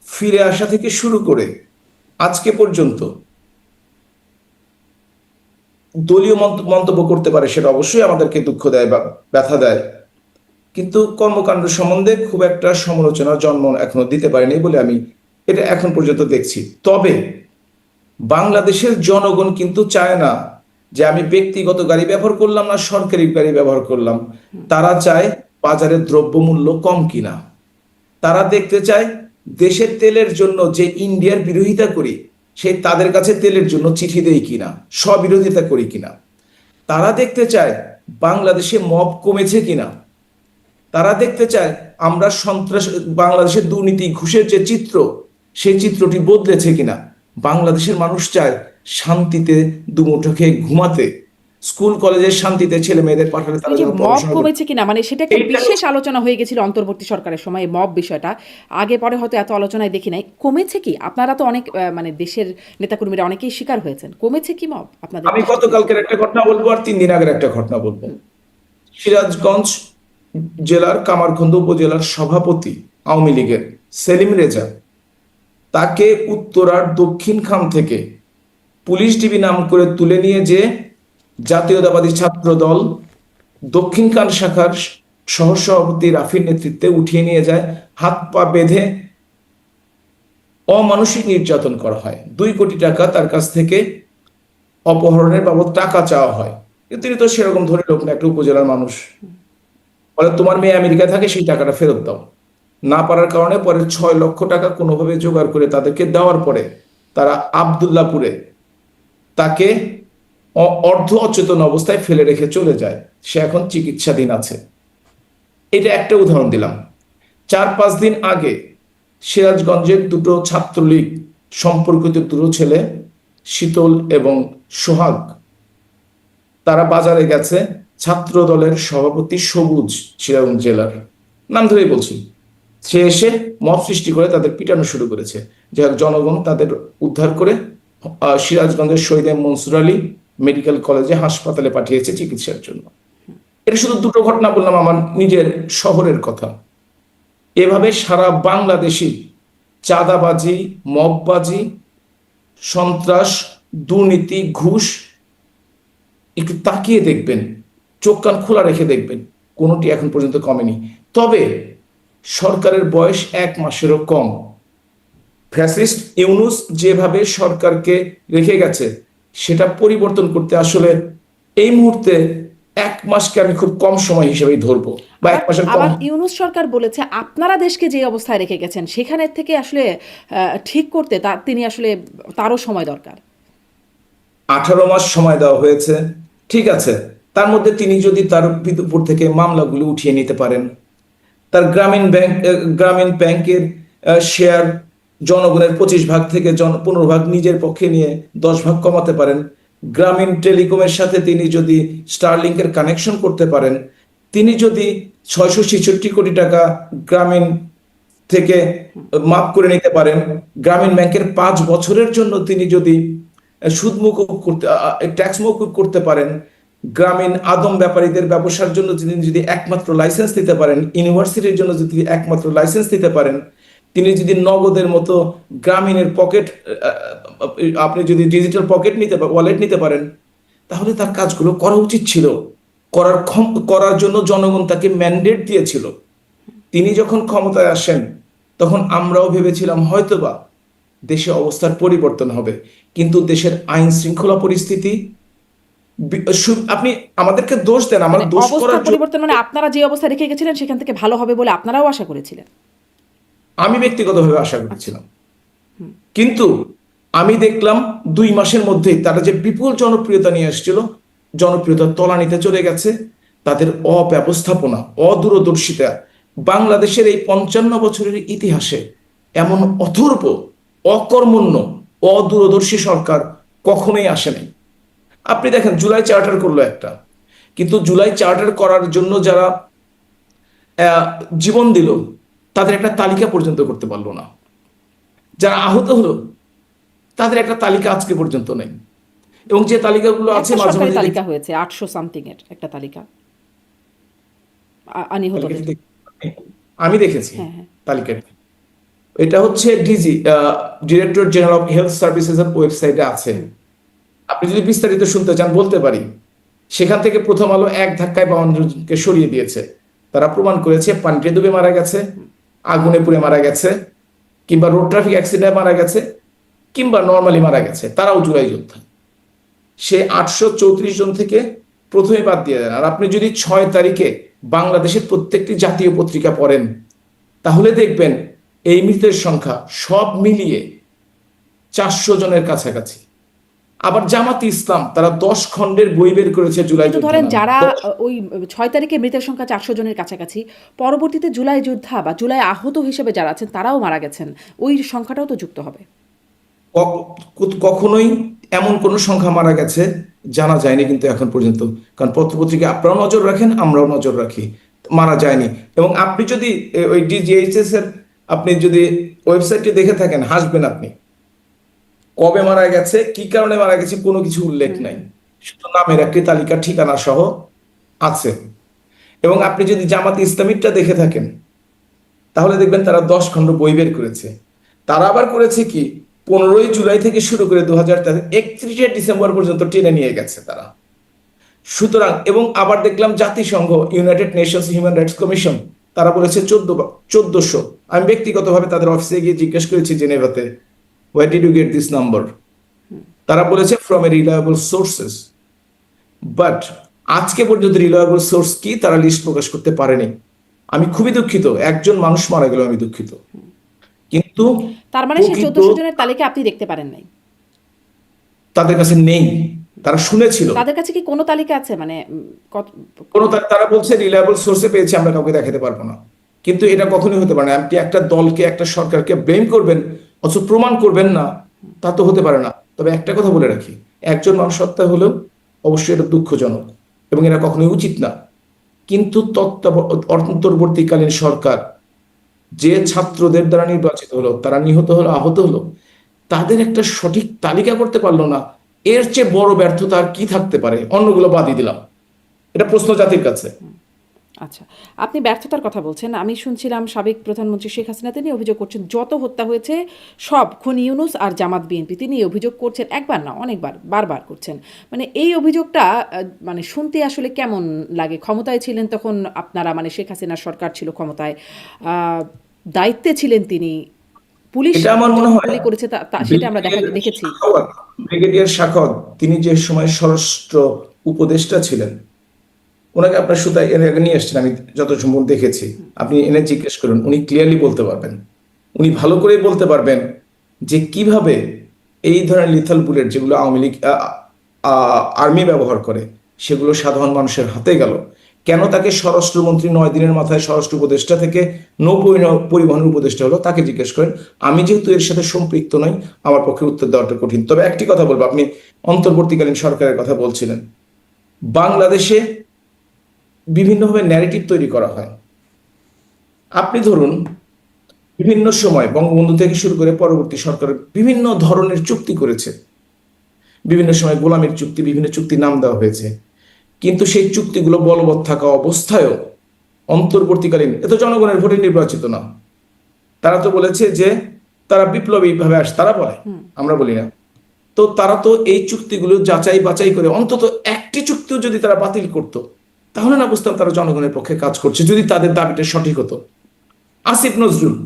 ফিরে আসা থেকে শুরু করে আজকে পর্যন্ত দলীয় মন্তব্য করতে পারে, সেটা অবশ্যই আমাদেরকে দুঃখ দেয় বা ব্যথা দেয়, কিন্তু কর্মকাণ্ড সম্বন্ধে খুব একটা সমালোচনার জন্ম এখনো দিতে পারেনি বলে আমি এটা এখন পর্যন্ত দেখছি। তবে বাংলাদেশের জনগণ কিন্তু চায় না যে আমি ব্যক্তিগত গাড়ি ব্যবহার করলাম না সরকারি গাড়ি ব্যবহার করলাম। তারা চায় বাজারের দ্রব্যমূল্য কম কিনা। তারা দেখতে চায় দেশের তেলের জন্য যে ইন্ডিয়ার বিরোধিতা করি, সেই তাদের কাছে তেলের জন্য চিঠি দেই কিনা, স্ববিরোধিতা করি কিনা। তারা দেখতে চায় বাংলাদেশে মব কমেছে কিনা। তারা দেখতে চায় আমরা সন্ত্রাস, বাংলাদেশের দুর্নীতি ঘুষের যে চিত্র, সেই চিত্রটি বদলেছে কিনা। বাংলাদেশের মানুষ চায় শান্তিতে দুমুঠো খেয়ে ঘুমাতে, স্কুল কলেজে শান্তিতে ছেলে মেয়েদের পাঠালে তারা এই যে যেন মব পড়াশোনা করতে। কমেছে কিনা, মানে সেটা একটা এইটা বিশেষ আলোচনা হয়ে গেছিল অন্তর্বর্তী সরকারের সময়, এই মব বিষয়টা আগে পরে হয়তো এত আলোচনায় দেখি নাই। কমেছে কি? আপনারা তো অনেক মানে দেশের নেতাকর্মীরা অনেকেই শিকার হয়েছেন, কমেছে কি মব আপনাদের আমি দৃষ্টিতে? গতকালকের একটা ঘটনা বলবো আর 3 দিন আগের একটা ঘটনা বলবো। সিরাজগঞ্জ জেলার কামারখন্দ উপজেলার সভাপতি আওয়ামী লীগের সেলিম রেজা, তাকে উত্তরার দক্ষিণ খাম থেকে পুলিশ ডিবি নাম করে তুলে নিয়ে যে জাতীয়তাবাদী ছাত্র দল দক্ষিণ খান শাখার সহসভাপতি রাফির নেতৃত্বে উঠিয়ে নিয়ে যায়, হাত পা বেঁধে অমানসিক নির্যাতন করা হয়। 2 কোটি টাকা তার কাছ থেকে অপহরণের বাবদ টাকা চাওয়া হয়। কিন্তু তিনি তো সেরকম ধরে লোক না, একটা উপজেলার মানুষ। বলে তোমার মেয়ে আমেরিকায় থাকে, সেই টাকাটা ফেরত দাও। না পারার কারণে পরে 6 লক্ষ টাকা কোনোভাবে জোগাড় করে তাদেরকে দেওয়ার পরে তারা আবদুল্লাপুরে তাকে অর্ধ অচেতন অবস্থায় ফেলে রেখে চলে যায়। সে এখন চিকিৎসাধীন আছে। এটা একটা উদাহরণ দিলাম। 4-5 দিন আগে সিরাজগঞ্জের 2টো ছাত্রলীগ সম্পর্কিত 2টো ছেলে, শীতল এবং সোহাগ, তারা বাজারে গেছে। ছাত্র দলের সভাপতি সবুজ, সিরাজগঞ্জ জেলার নাম ধরেই বলছি, সে এসে মব সৃষ্টি করে তাদের পিটানো শুরু করেছে। যাই হোক, জনগণ তাদের উদ্ধার করে সিরাজগঞ্জের শহীদ মনসুর আলী মেডিকেল কলেজে হাসপাতালে পাঠিয়েছে চিকিৎসার জন্য। এটা শুধু 2টো ঘটনা বললাম আমার নিজের শহরের কথা। এভাবে সারা বাংলাদেশে চাঁদাবাজি, মববাজি, সন্ত্রাস, দুর্নীতি, ঘুষ, একটু তাকিয়ে দেখবেন, চোখ কান খোলা রেখে দেখবেন, কোনোটি এখন পর্যন্ত কমেনি। তবে সরকারের বয়স 1 মাসেরও কম। ফ্যাসিস্ট ইউনূস যেভাবে সরকারকে রেখে গেছে, সেটা পরিবর্তন করতে আসলে এই মুহূর্তে 1 মাসকে আমি খুব কম সময় হিসেবেই ধরবো, বা 1 মাসের কম। আবার ইউনূস সরকার বলেছে আপনারা দেশকে যে অবস্থায় রেখে গেছেন সেখানের থেকে আসলে ঠিক করতে তিনি আসলে তারও সময় দরকার। 18 মাস সময় দেওয়া হয়েছে, ঠিক আছে। তার মধ্যে তিনি যদি তার উপর থেকে মামলাগুলো উঠিয়ে নিতে পারেন, তার গ্রামীণ ব্যাংকের শেয়ার জনগণের 25 ভাগ থেকে 15 ভাগ নিজের পক্ষে নিয়ে 10 ভাগ কমাতে পারেন, গ্রামীণ টেলিকমের সাথে তিনি যদি স্টারলিংকের কানেকশন করতে পারেন, তিনি যদি 666 কোটি টাকা গ্রামীণ থেকে মাফ করে নিতে পারেন, গ্রামীণ ব্যাংকের 5 বছরের জন্য তিনি যদি সুদ মকুব করতে, ট্যাক্স মকুব করতে পারেন, গ্রামীণ আদম ব্যাপারীদের ব্যবসার জন্য তিনি যদি একমাত্র লাইসেন্স দিতে পারেন, ইউনিভার্সিটির জন্য যদি একমাত্র লাইসেন্স দিতে পারেন, তিনি যদি নগদের মতো গ্রামীণের পকেট, আপনি যদি ডিজিটাল পকেট নিতে, ওয়ালেট নিতে পারেন, তাহলে তার কাজগুলো করা উচিত ছিল। করার জন্য জনগণ তাকে ম্যান্ডেট দিয়েছিল। তিনি যখন ক্ষমতায় আসেন, তখন আমরাও ভেবেছিলাম হয়তোবা দেশে অবস্থার পরিবর্তন হবে, কিন্তু দেশের আইন শৃঙ্খলা পরিস্থিতি, আপনি আমাদেরকে দোষ দেন, আমার মানে দোষ অবস্থা করার জন্য। পরিবর্তন মানে আপনারা যে অবস্থা রেখে গেছিলেন সেখান থেকে ভালো হবে বলে আপনারাও আশা করেছিলেন? আমি ব্যক্তিগতভাবে আশা করেছিলাম, কিন্তু আমি দেখলাম 2 মাসের মধ্যেই তারা যে বিপুল জনপ্রিয়তা নিয়ে আসছিল, জনপ্রিয়তার তলানিতে চলে গেছে। তাদের অব্যবস্থাপনা, অদূরদর্শিতা, বাংলাদেশের এই 55 বছরের ইতিহাসে এমন অথর্ব, অকর্মণ্য, অদূরদর্শী সরকার কখনোই আসেনি। আপনি দেখেন, জুলাই চার্টার করলো একটা, কিন্তু জুলাই চার্টার করার জন্য যারা জীবন দিল, তাদের একটা তালিকা পর্যন্ত করতে পারলো না। যারা আহত হলো, তাদের একটা তালিকা আজকে পর্যন্ত নেই। এবং যে তালিকাগুলো আছে, একটা মাঝে সরকারি মাঝে তালিকা হয়েছে 800 সামথিং এর একটা তালিকা নিহতদের। আমি দেখেছি হ্যাঁ, হ্যাঁ। তালিকাটি। এটা হচ্ছে director general of health services এর ওয়েবসাইটে আছে। আপনি যদি বিস্তারিত শুনতে চান বলতে পারি। সেখান থেকে প্রথম আলো এক ধাক্কায় 52 জনকে সরিয়ে দিয়েছে। তারা প্রমাণ করেছে পানিতে ডুবে মারা গেছে, আগুনে পুড়ে মারা গেছে, কিংবা রোড ট্রাফিক অ্যাক্সিডেন্টে মারা গেছে, কিংবা নর্মালি মারা গেছে, তারাও জুলাই যোদ্ধা। সে 834 জন থেকে প্রথমে বাদ দিয়ে দেন। আর আপনি যদি 6 তারিখে বাংলাদেশের প্রত্যেকটি জাতীয় পত্রিকা পড়েন তাহলে দেখবেন এই মৃতের সংখ্যা সব মিলিয়ে 400 জনের কাছাকাছি। আবার জামাত ইসলাম তারা 10 খণ্ডের বই বের করেছে জুলাই কিন্তু যোদ্ধা ধরেন নামে। যারা ওই 6 তারিখে মৃতের সংখ্যা 400 জনের কাছাকাছি, পরবর্তীতে জুলাই যোদ্ধা বা জুলাই আহত হিসেবে যারা আছেন তারাও মারা গেছেন, ওই সংখ্যাটাও তো যুক্ত হবে। কখনোই এমন কোন সংখ্যা মারা গেছে জানা যায়নি কিন্তু এখন পর্যন্ত, কারণ পত্রপত্রিকা আপনারাও নজর রাখেন, আমরাও নজর রাখি, মারা যায়নি। এবং আপনি যদি ওই ডিজিএইচএস এর আপনি যদি ওয়েবসাইটটি দেখে থাকেন হাসবেন আপনি। কবে মারা গেছে, কি কারণে মারা গেছে কোনো কিছু উল্লেখ নাই, শুধু নামের একটি তালিকা ঠিকানা সহ আছে। এবং আপনি যদি জামাত ইসলামীটা দেখে থাকেন তাহলে দেখবেন তারা 10 খণ্ড বই বের করেছে। তারা আবার করেছে কি 15ই জুলাই থেকে শুরু করে 31শে ডিসেম্বর পর্যন্ত টেনে নিয়ে গেছে তারা। সুতরাং এবং আবার দেখলাম জাতিসংঘ United Nations human rights commission তারা বলেছে 1400। আমি ব্যক্তিগতভাবে তাদের অফিসে গিয়ে জিজ্ঞেস করেছি জেনেভাতে, where did you get this number? তারা বলেছে from a reliable sources. But আজকে পর্যন্ত রিলায়েবল সোর্স কি তারা লিস্ট প্রকাশ করতে পারেনি। আমি খুবই দুঃখিত, একজন মানুষ মারা গেল, আমি দুঃখিত। কিন্তু তার মানে সেই 1400 জনের তালিকা আপনি দেখতে পারেন নাই? তাদের কাছে নেই, তারা শুনেছিল। তাদের কাছে কি কোনো তালিকা আছে? মানে তারা বলছে রিলায়েবল সোর্সে পেয়েছে, আমরা কাউকে দেখাতে পারবো না। কিন্তু এটা কখনোই হতে পারে না। আপনি একটা দলকে একটা সরকারকে ব্লেম করবেন অথচ প্রমাণ করবেন না, তা তো হতে পারে না। তবে একটা কথা বলে রাখি, একজন মানুষ হত্যা হলেও অবশ্যই এটা দুঃখজনক এবং এটা কখনোই উচিত না। কিন্তু অন্তর্বর্তীকালীন সরকার যে ছাত্রদের দ্বারা নির্বাচিত হলো, তারা নিহত হলো, আহত হলো, তাদের একটা সঠিক তালিকা করতে পারলো না। এর চেয়ে বড় ব্যর্থতা আর কি থাকতে পারে? অন্যগুলো বাদই দিলাম, এটা প্রশ্ন জাতির কাছে। আচ্ছা, আপনি ব্যর্থতার কথা বলছেন। আমি শুনছিলাম সাবেক প্রধানমন্ত্রী শেখ হাসিনা তিনি অভিযোগ করছেন যত হত্যা হয়েছে সব খুনি ইউনূস আর জামাত বিএনপি। তিনি অভিযোগ করছেন, একবার না অনেকবার, বারবার করছেন। মানে এই অভিযোগটা মানে শুনতে আসলে কেমন লাগে? ক্ষমতায় ছিলেন তখন আপনারা, মানে শেখ হাসিনার সরকার ছিল ক্ষমতায়, দায়িত্বে ছিলেন তিনি, পুলিশ এটা আমার মনে হয় গুলি করেছে সেটা আমরা দেখেছি। ব্রিগেডিয়ার সাখাওয়াত তিনি যে সময় স্বরাষ্ট্র উপদেষ্টা ছিলেন, ওনাকে আপনার সুতায় এর আগে নিয়ে এসছেন, আমি যত সম্ভব দেখেছি। আপনি এনে জিজ্ঞেস করুন, উনি ক্লিয়ারলি বলতে পারবেন, উনি ভালো করে বলতে পারবেন যে কিভাবে এই ধরনের লিথাল বুলেট যেগুলো আওয়ামী লীগ আর্মি ব্যবহার করে সেগুলো সাধারণ মানুষের হাতে গেল। কেন তাকে স্বরাষ্ট্রমন্ত্রী 9 দিনের মাথায় স্বরাষ্ট্র উপদেষ্টা থেকে নৌ পরিবহন উপদেষ্টা হলো, তাকে জিজ্ঞেস করেন। আমি যেহেতু এর সাথে সম্পৃক্ত নই, আমার পক্ষে উত্তর দেওয়াটা কঠিন। তবে একটি কথা বলবো, আপনি অন্তর্বর্তীকালীন সরকারের কথা বলছিলেন। বাংলাদেশে বিভিন্নভাবে ন্যারেটিভ তৈরি করা হয়। আপনি ধরুন বিভিন্ন সময় বঙ্গবন্ধু থেকে শুরু করে পরবর্তী সরকার বিভিন্ন ধরনের চুক্তি করেছে, বিভিন্ন সময় গোলামীর চুক্তি, বিভিন্ন চুক্তির নাম দেওয়া হয়েছে। কিন্তু সেই চুক্তিগুলো বলবৎ থাকা অবস্থায়ও অন্তর্বর্তীকালীন, এত জনগণের ভোটে নির্বাচিত না, তারা তো বলেছে যে তারা বিপ্লবী ভাবে তারা বলে, আমরা বলি না। তো তারা তো এই চুক্তিগুলো যাচাই বাছাই করে অন্তত একটি চুক্তিও যদি তারা বাতিল করতো তাহলে না বুঝতাম তারা জনগণের পক্ষে কাজ করছে, যদি তাদের দাবিটা সঠিক হতো। আসিফ নজরুল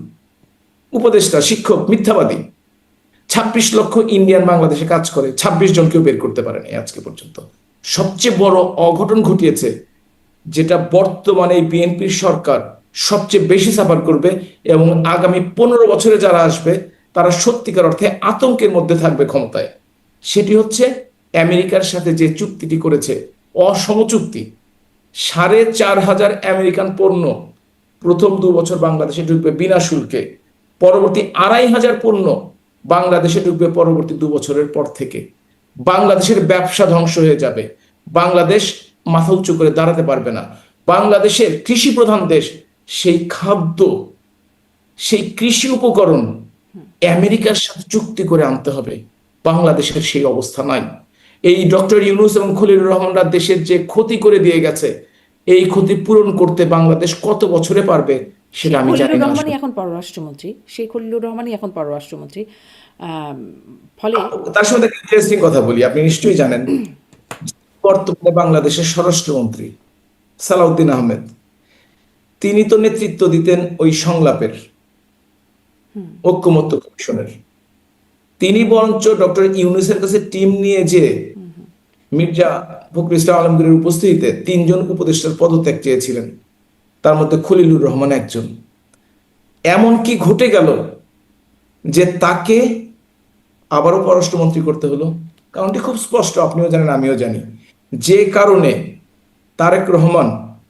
উপদেষ্টা, শিক্ষক, মিথ্যাবাদী, 26 লক্ষ ইন্ডিয়ান বাংলাদেশে কাজ করে, 26 জনকেও বের করতে পারেনি আজকে পর্যন্ত। সবচেয়ে বড় অঘটন ঘটিয়েছে, যেটা বর্তমানে বিএনপির সরকার সবচেয়ে বেশি সাফার করবে এবং আগামী 15 বছরে যারা আসবে তারা সত্যিকার অর্থে আতঙ্কের মধ্যে থাকবে ক্ষমতায়। সেটি হচ্ছে আমেরিকার সাথে যে চুক্তিটি করেছে, অসম চুক্তি। 4500 আমেরিকান পণ্য প্রথম 2 বছর বাংলাদেশে ঢুকবে বিনা শুল্কে, পরবর্তী 2500 পণ্য বাংলাদেশে ঢুকবে পরবর্তী 2 বছরের পর থেকে। বাংলাদেশের ব্যবসা ধ্বংস হয়ে যাবে, বাংলাদেশ মাথা উঁচু করে দাঁড়াতে পারবে না। বাংলাদেশের কৃষি প্রধান দেশ, সেই খাদ্য, সেই কৃষি উপকরণ আমেরিকার সাথে চুক্তি করে আনতে হবে। বাংলাদেশের সেই অবস্থা নাই। এই ডক্টর ইউনূস এবং খলিলুর রহমানরা দেশের যে ক্ষতি করে দিয়ে গেছে, এই ক্ষতি পূরণ করতে বাংলাদেশ কত বছরে পারবে সেটা আমি জানি না। এখন পররাষ্ট্রমন্ত্রী, শেখ খলিলুর রহমানই এখন পররাষ্ট্রমন্ত্রী। ফলে তার সঙ্গে একটা ইন্টারেস্টিং কথা বলি, আপনি নিশ্চয়ই জানেন বর্তমানে বাংলাদেশের স্বরাষ্ট্রমন্ত্রী সালাউদ্দিন আহমেদ, তিনি তো নেতৃত্ব দিতেন ওই সংলাপের, ঐক্যমত্য কমিশনের। তিনি বরঞ্চ ডক্টর ইউনূসের কাছে টিম নিয়ে যে মির্জা ফখরুল ইসলাম আলমগীরের উপস্থিতিতে 3 জন উপদেষ্টার পদত্যাগ চেয়েছিলেন, তার মধ্যে খলিলুর রহমান একজন। এমন কি ঘটে গেল যে তাকে আবারও পররাষ্ট্রমন্ত্রী করতে হলো? কারণটি খুব স্পষ্ট, আপনিও জানেন আমিও জানি। যে কারণে তারেক রহমান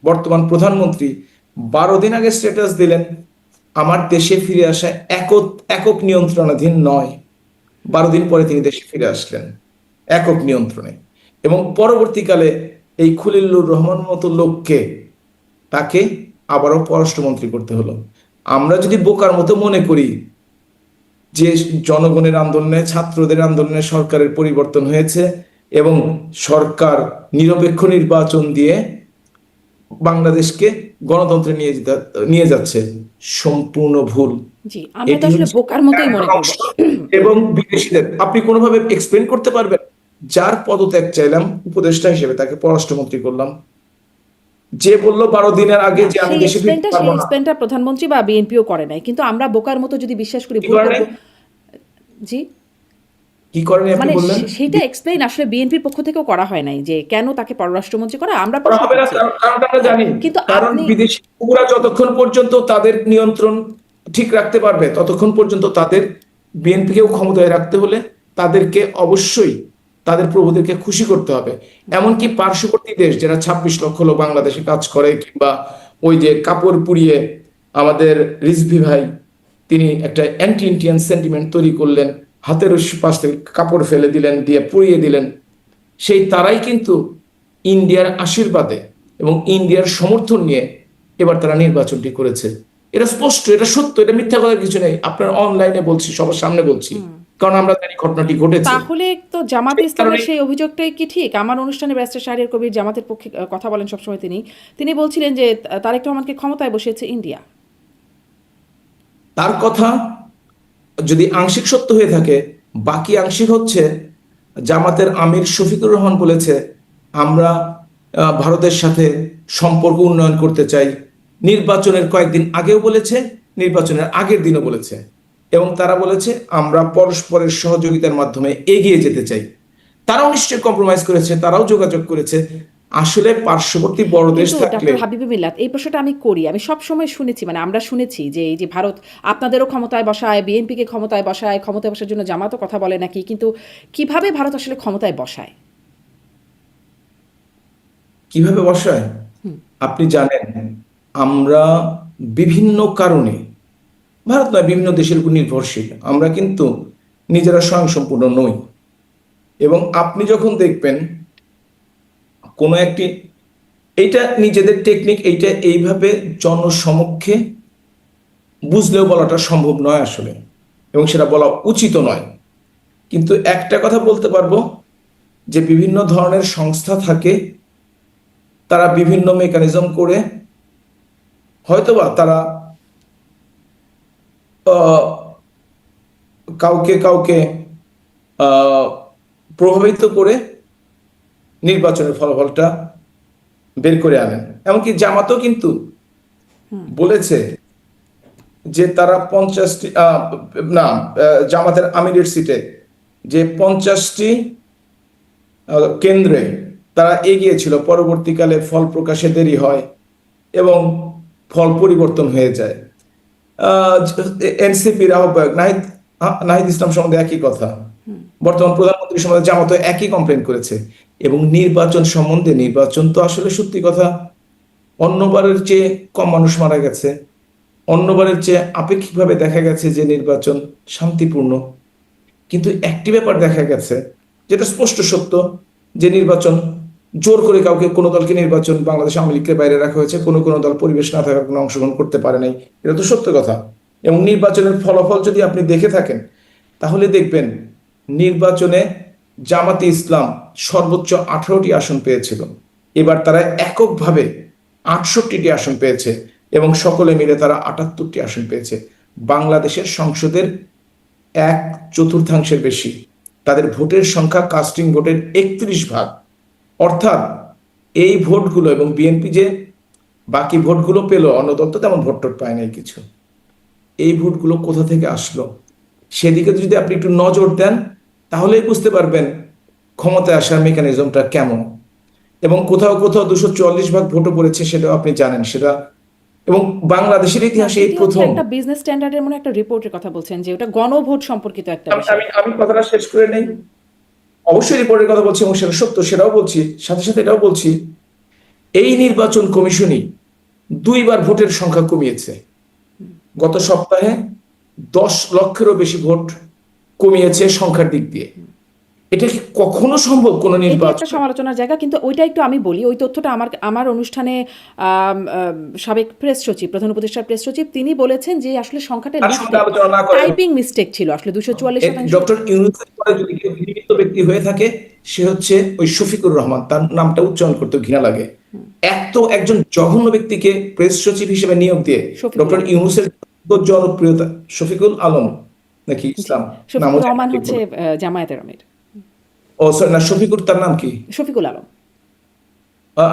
বর্তমান প্রধানমন্ত্রী 12 দিন আগে স্ট্যাটাস দিলেন, আমার দেশে ফিরে আসা একক একক নিয়ন্ত্রণাধীন নয়। 12 দিন পরে তিনি দেশে ফিরে আসলেন একক নিয়ন্ত্রণে, এবং পরবর্তীকালে এই খলিলুর রহমান মতো লোককে তাকে আবারও পররাষ্ট্রমন্ত্রী করতে হলো। আমরা যদি বোকার মতো মনে করি যে জনগণের আন্দোলনে, ছাত্রদের আন্দোলনে সরকারের পরিবর্তন হয়েছে এবং সরকার নিরপেক্ষ নির্বাচন দিয়ে বাংলাদেশকে গণতন্ত্রে নিয়ে যাচ্ছে, সম্পূর্ণ ভুল। জি, আমরা তো এটি আসলে হচ্ছে বোকার মতোই একটা মনে করব। অংশ। এবং বিদেশিদের আপনি কোনোভাবে এক্সপ্লেন করতে পারবেন? যার পদত্যাগ চাইলাম উপদেষ্টা হিসেবে, তাকে পররাষ্ট্রমন্ত্রী করলাম। যে বললো 12 দিনের আগে না, যে আমি সেই দেশে ফিরতে এক্সপ্লেনটা সেই পারবো না, এক্সপ্লেনটা প্রধানমন্ত্রী বা বিএনপিও করে নাই, কিন্তু আমরা বোকার মতো যদি বিশ্বাস করি কি ভুল কারণে করব। জি, কি করেনি আপনি মানে বললেন? সেইটা এক্সপ্লেইন আসলে বিএনপির পক্ষ থেকেও করা হয় নাই যে কেন তাকে পররাষ্ট্রমন্ত্রী করা, আমরা করা প্রশ্ন হবে না, করছি। কারণটা আমরা হ্যাঁ, জানি। কিন্তু কারণ আপনি বিদেশি কুকুরা যতক্ষণ পর্যন্ত তাদের নিয়ন্ত্রণ ঠিক রাখতে পারবে, ততক্ষণ পর্যন্ত তাদের, বিএনপিকেও ক্ষমতায় রাখতে হলে তাদেরকে অবশ্যই তাদের প্রভুদেরকে খুশি করতে হবে। এমনকি পার্শ্ববর্তী দেশ যারা 26 লক্ষ লোক বাংলাদেশে কাজ করে, কিংবা ওই যে কাপড় পুড়িয়ে আমাদের রিজভি ভাই, তিনি একটা অ্যান্টি ইন্ডিয়ান সেন্টিমেন্ট তৈরি করলেন, হাতের পাশ থেকে কাপড় ফেলে দিলেন, দিয়ে পুড়িয়ে দিলেন। সেই তারাই কিন্তু ইন্ডিয়ার আশীর্বাদে এবং ইন্ডিয়ার সমর্থন নিয়ে এবার তারা নির্বাচনটি করেছে। এটা স্পষ্ট, এটা সত্য, এটা মিথ্যা কথার কিছু নেই। আপনার অনলাইনে বলছি, সবার সামনে বলছি, কারণ আমরা জানি ঘটনাটি ঘটেছে। তাহলে তো জামাতে সেই কারণে ইসলামের সেই অভিযোগটাই কি ঠিক? আমার অনুষ্ঠানে ব্যারিস্টার শাহরিয়ার কবির জামাতের পক্ষে কথা বলেন সবসময়, তিনি বলছিলেন যে তারেক রহমানকে ক্ষমতায় বসিয়েছে ইন্ডিয়া। তার কথা যদি আংশিক সত্য হয়ে থাকে, বাকি আংশিক হচ্ছে জামাতের আমির শফিকুর রহমান বলেছে, আমরা ভারতের সাথে সম্পর্ক উন্নয়ন করতে চাই। নির্বাচনের কয়েকদিন আগেও বলেছে, নির্বাচনের আগের দিনও বলেছে, এবং তারা বলেছে আমরা পরস্পরের সহযোগিতার মাধ্যমে এগিয়ে যেতে চাই। তারাও নিশ্চয়ই কম্প্রোমাইজ করেছে, তারাও যোগাযোগ করেছে। আসলে পার্শ্ববর্তী বড় দেশ কিন্তু থাকলে, ডক্টর হাবিবুর মিল্লাত, এই প্রশ্নটা আমি করি, আমি সব সময় শুনেছি, মানে আমরা শুনেছি যে এই যে ভারত আপনাদেরও ক্ষমতায় বসায়, বিএনপিকে ক্ষমতায় বসায়, ক্ষমতায় বসার জন্য জামাতও কথা বলে নাকি, কিন্তু কিভাবে ভারত আসলে ক্ষমতায় বসায়? কিভাবে বসায় আপনি জানেন? আমরা বিভিন্ন কারণে, ভারত নয়, বিভিন্ন দেশের উপর নির্ভরশীল। আমরা কিন্তু নিজেরা স্বয়ংসম্পূর্ণ নই। এবং আপনি যখন দেখবেন কোনো একটি, এইটা নিজেদের টেকনিক, এইটা এইভাবে জনসমক্ষে বুঝলেও বলাটা সম্ভব নয় আসলে, এবং সেটা বলা উচিত নয়। কিন্তু একটা কথা বলতে পারবো, যে বিভিন্ন ধরনের সংস্থা থাকে, তারা বিভিন্ন মেকানিজম করে হয়তোবা তারা আহ, কাউকে কাউকে আহ, প্রভাবিত করে নির্বাচনের ফলাফলটা বের করে আনেন। এমনকি জামাতও কিন্তু বলেছে যে তারা 50টি না, জামাতের আমিরের সিটে যে 50টি কেন্দ্রে তারা এগিয়েছিল, পরবর্তীকালে ফল প্রকাশে দেরি হয় এবং ফল পরিবর্তন হয়ে যায়। এনসিপির আহ্বায়ক নাহিদ ইসলাম সম্বন্ধে একই কথা, বর্তমান প্রধানমন্ত্রী সম্বন্ধে জামাত একই কমপ্লেন করেছে। এবং নির্বাচন সম্বন্ধে, নির্বাচন তো আসলে সত্যি কথা অন্যবারের চেয়ে কম মানুষ মারা গেছে, অন্যবারের চেয়ে আপেক্ষিকভাবে দেখা গেছে যে নির্বাচন শান্তিপূর্ণ। কিন্তু একটি ব্যাপার দেখা গেছে যেটা স্পষ্ট সত্য, যে নির্বাচন জোর করে কাউকে, কোনো দলকে নির্বাচন বাংলাদেশ আওয়ামী লীগকে বাইরে রাখা হয়েছে, কোনো কোনো দল পরিবেশ না থাকার কোনো অংশগ্রহণ করতে পারে নাই, এটা তো সত্য কথা। এবং নির্বাচনের ফলাফল যদি আপনি দেখে থাকেন, তাহলে দেখবেন নির্বাচনে জামাতে ইসলাম সর্বোচ্চ 18টি আসন পেয়েছিল, এবার তারা এককভাবে 68টি আসন পেয়েছে, এবং সকলে মিলে তারা 78টি আসন পেয়েছে। বাংলাদেশের সংসদের 1/4 বেশি, তাদের ভোটের সংখ্যা কাস্টিং ভোটের 31 ভাগ। অর্থাৎ এই ভোটগুলো, এবং বিএনপি যে বাকি ভোটগুলো পেল, অন্য দল তো তেমন ভোট টোট পায় নাই কিছু, এই ভোটগুলো কোথা থেকে আসলো সেদিকে যদি আপনি একটু নজর দেন, তাহলেই বুঝতে পারবেন ক্ষমতায় আসার মেকানিজমটা কেমন, এবং কোথাও কোথাও 244 ভাগ ভোটও পড়েছে, সেটাও আপনি জানেন সেটা, এবং বাংলাদেশের না, ইতিহাসে এই সেটি হচ্ছে প্রথম। একটা বিজনেস স্ট্যান্ডার্ডের মনে একটা রিপোর্টের কথা বলছেন যে ওটা গণভোট সম্পর্কিত একটা আমি বিষয়। আমি আমি কথাটা শেষ করে নেই। অবশ্যই রিপোর্টের কথা বলছি এবং সেটা সত্য, সেটাও বলছি, সাথে সাথে এটাও বলছি এই নির্বাচন কমিশনই 2বার ভোটের সংখ্যা কমিয়েছে। গত সপ্তাহে 10 লক্ষেরও বেশি ভোট কমিয়েছে সংখ্যার দিক দিয়ে। এটা কি কখনো সম্ভব কোন এটি একটা নির্বাচন? সমালোচনার জায়গা, কিন্তু ওইটা একটু আমি বলি, ওই তথ্যটা আমার অনুষ্ঠানে সাবেক প্রেস সচিব, প্রধান উপদেষ্টার প্রেস সচিব, তিনি বলেছেন যে আসলে সংখ্যাটা তার সঙ্গে লিফটেড, আলোচনা না করে টাইপিং মিস্টেক ছিল, আসলে 244%। ডক্টর ইউনূসের পরে যদি কেউ ঘৃণিত ব্যক্তি হয়ে থাকে, সে হচ্ছে ওই শফিকুর রহমান, তার নামটা উচ্চারণ করতে ঘৃণা লাগে। একজন জঘন্য ব্যক্তিকে প্রেস সচিব হিসেবে নিয়োগ দিয়ে শফিকুল ডক্টর আলম। ইউনূসের জনপ্রিয়তা, শফিকুল আলম নাকি জি, ইসলাম নামও শফিকুর জানি না রহমান ঠিক হচ্ছে মতো। জামায়াতের আমির। ও সরি, না শফিকুর, তার নাম কি? শফিকুল আলম।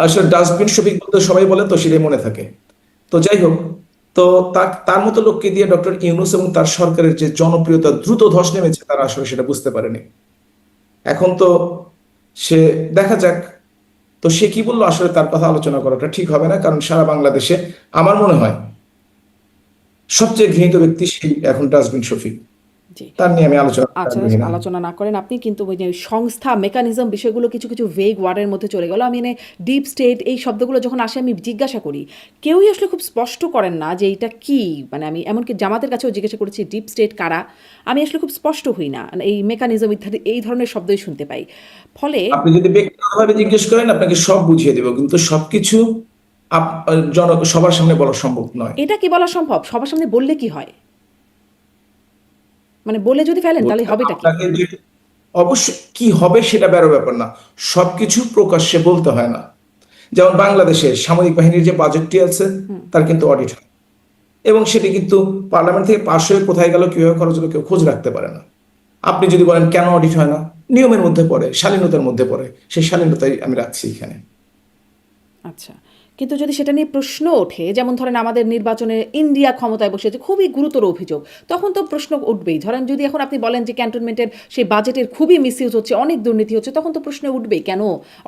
আসলে ডাস্টবিন শফিক বলতে সবাই বলে তো, সেটাই মনে থাকে। তো যাই হোক, তো তার মতো লোককে দিয়ে ডক্টর ইউনূস এবং তার সরকারের যে জনপ্রিয়তা দ্রুত ধস নেমেছে, তারা আসলে সেটা বুঝতে পারেনি। এখন তো সে, দেখা যাক। তো সে কি বললো আসলে তার কথা আলোচনা করাটা ঠিক হবে না, কারণ সারা বাংলাদেশে আমার মনে হয় সবচেয়ে ঘৃণিত ব্যক্তি সেই এখন ডাস্টবিন শফিক। জি। তার নিয়ে আমি আলোচনা করতে আচ্ছা, আগ্রহী না। আলোচনা না করেন আপনি, কিন্তু ওই যে সংস্থা, মেকানিজম, বিষয়গুলো কিছু কিছু ভেগ ওয়ার্ডের মধ্যে চলে গেল। আমি ডিপ স্টেট এই শব্দগুলো যখন আসে আমি জিজ্ঞাসা করি, কেউই আসলে খুব স্পষ্ট করেন না যে এটা কি। মানে আমি এমনকি জামাতের কাছেও জিজ্ঞাসা করেছি ডিপ স্টেট কারা, আমি আসলে খুব স্পষ্ট হই না। এই মেকানিজম ইত্যাদি এই ধরনের শব্দই শুনতে পাই। ফলে আপনি যদি ব্যক্তিগতভাবে জিজ্ঞেস করেন, আপনাকে সব বুঝিয়ে দেব, কিন্তু সবকিছু সবার সামনে বলা সম্ভব নয়। এটা কি বলা সম্ভব? সবার সামনে বললে কি হয়? মানে বলে যদি ফেলেন তাহলে হবেটা কি? আপনাকে যে অবশ্য কি হবে সেটা বড় ব্যাপার না, সবকিছু প্রকাশ্যে বলতে হয় না। যেমন বাংলাদেশের সামরিক বাহিনীর যে বাজেটটি আছে, তার কিন্তু অডিট হয়, এবং সেটি কিন্তু পার্লামেন্ট থেকে পাশ হয়ে কোথায় গেল, কিভাবে খরচ হলো, কেউ খোঁজ রাখতে পারে না। আপনি যদি বলেন কেন অডিট হয় না, নিয়মের মধ্যে পড়ে, শালীনতার মধ্যে পড়ে, সেই শালীনতাই আমি রাখছি এখানে। আচ্ছা, কিন্তু যদি সেটা নিয়ে প্রশ্ন ওঠে, যেমন ধরেন আমাদের নির্বাচনে ইন্ডিয়া ক্ষমতায় বসেছে, খুবই গুরুতর অভিযোগ, তখন তো প্রশ্ন উঠবেই। ধরেন যদি এখন আপনি বলেন যে ক্যান্টনমেন্টের সেই বাজেটের খুবই মিসইউজ হচ্ছে, অনেক দুর্নীতি হচ্ছে, তখন তো প্রশ্ন উঠবেই কেন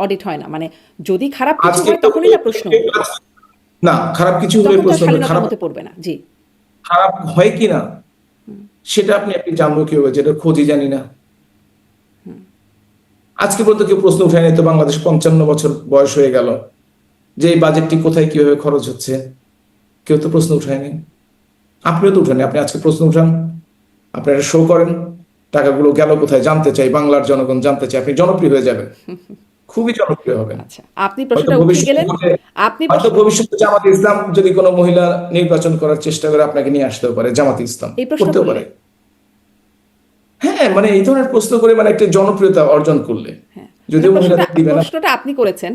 অডিট হয় না। মানে যদি খারাপ কিছু আজকে হয় তখনই না প্রশ্ন উঠবে, না, খারাপ কিছু হলে তখন তো আর প্রশ্ন হবে। শালীনতার খারাপ মধ্যে পড়বে না। জি। খারাপ হয় কিনা সেটা আপনি জানবো কিভাবে, যেটা খোঁজই জানি না। আজকে বলতে কেউ প্রশ্ন উঠায়নি তো, বাংলাদেশ 55 বছর বয়স হয়ে গেল, যে এই বাজেটটি কোথায় কিভাবে খরচ হচ্ছে, কেউ তো প্রশ্ন উঠায়নি। আপনিও তো উঠাননি, আপনি আজকে প্রশ্ন উঠান, আপনি একটা শো করেন, টাকাগুলো গেল কোথায় জানতে চাই, বাংলার জনগণ জানতে চাই, আপনি জনপ্রিয় হয়ে যাবেন, খুবই জনপ্রিয় হবেন। আচ্ছা, আপনি হয়তো প্রশ্নটা উঠিয়ে ভবিষ্যতে গেলেন। আপনি হয়তো ভবিষ্যতে জামাতে ইসলাম যদি কোনো মহিলা নির্বাচন করার চেষ্টা করে, আপনাকে নিয়ে আসতেও পারে জামাতে ইসলাম, এই প্রশ্ন করতেও করলে, পারে। হ্যাঁ, মানে এই ধরনের প্রশ্ন করে মানে একটা জনপ্রিয়তা অর্জন করলে, হ্যাঁ, মানে যদিও মহিলাদের দিবে না। প্রশ্নটা আপনি করেছেন,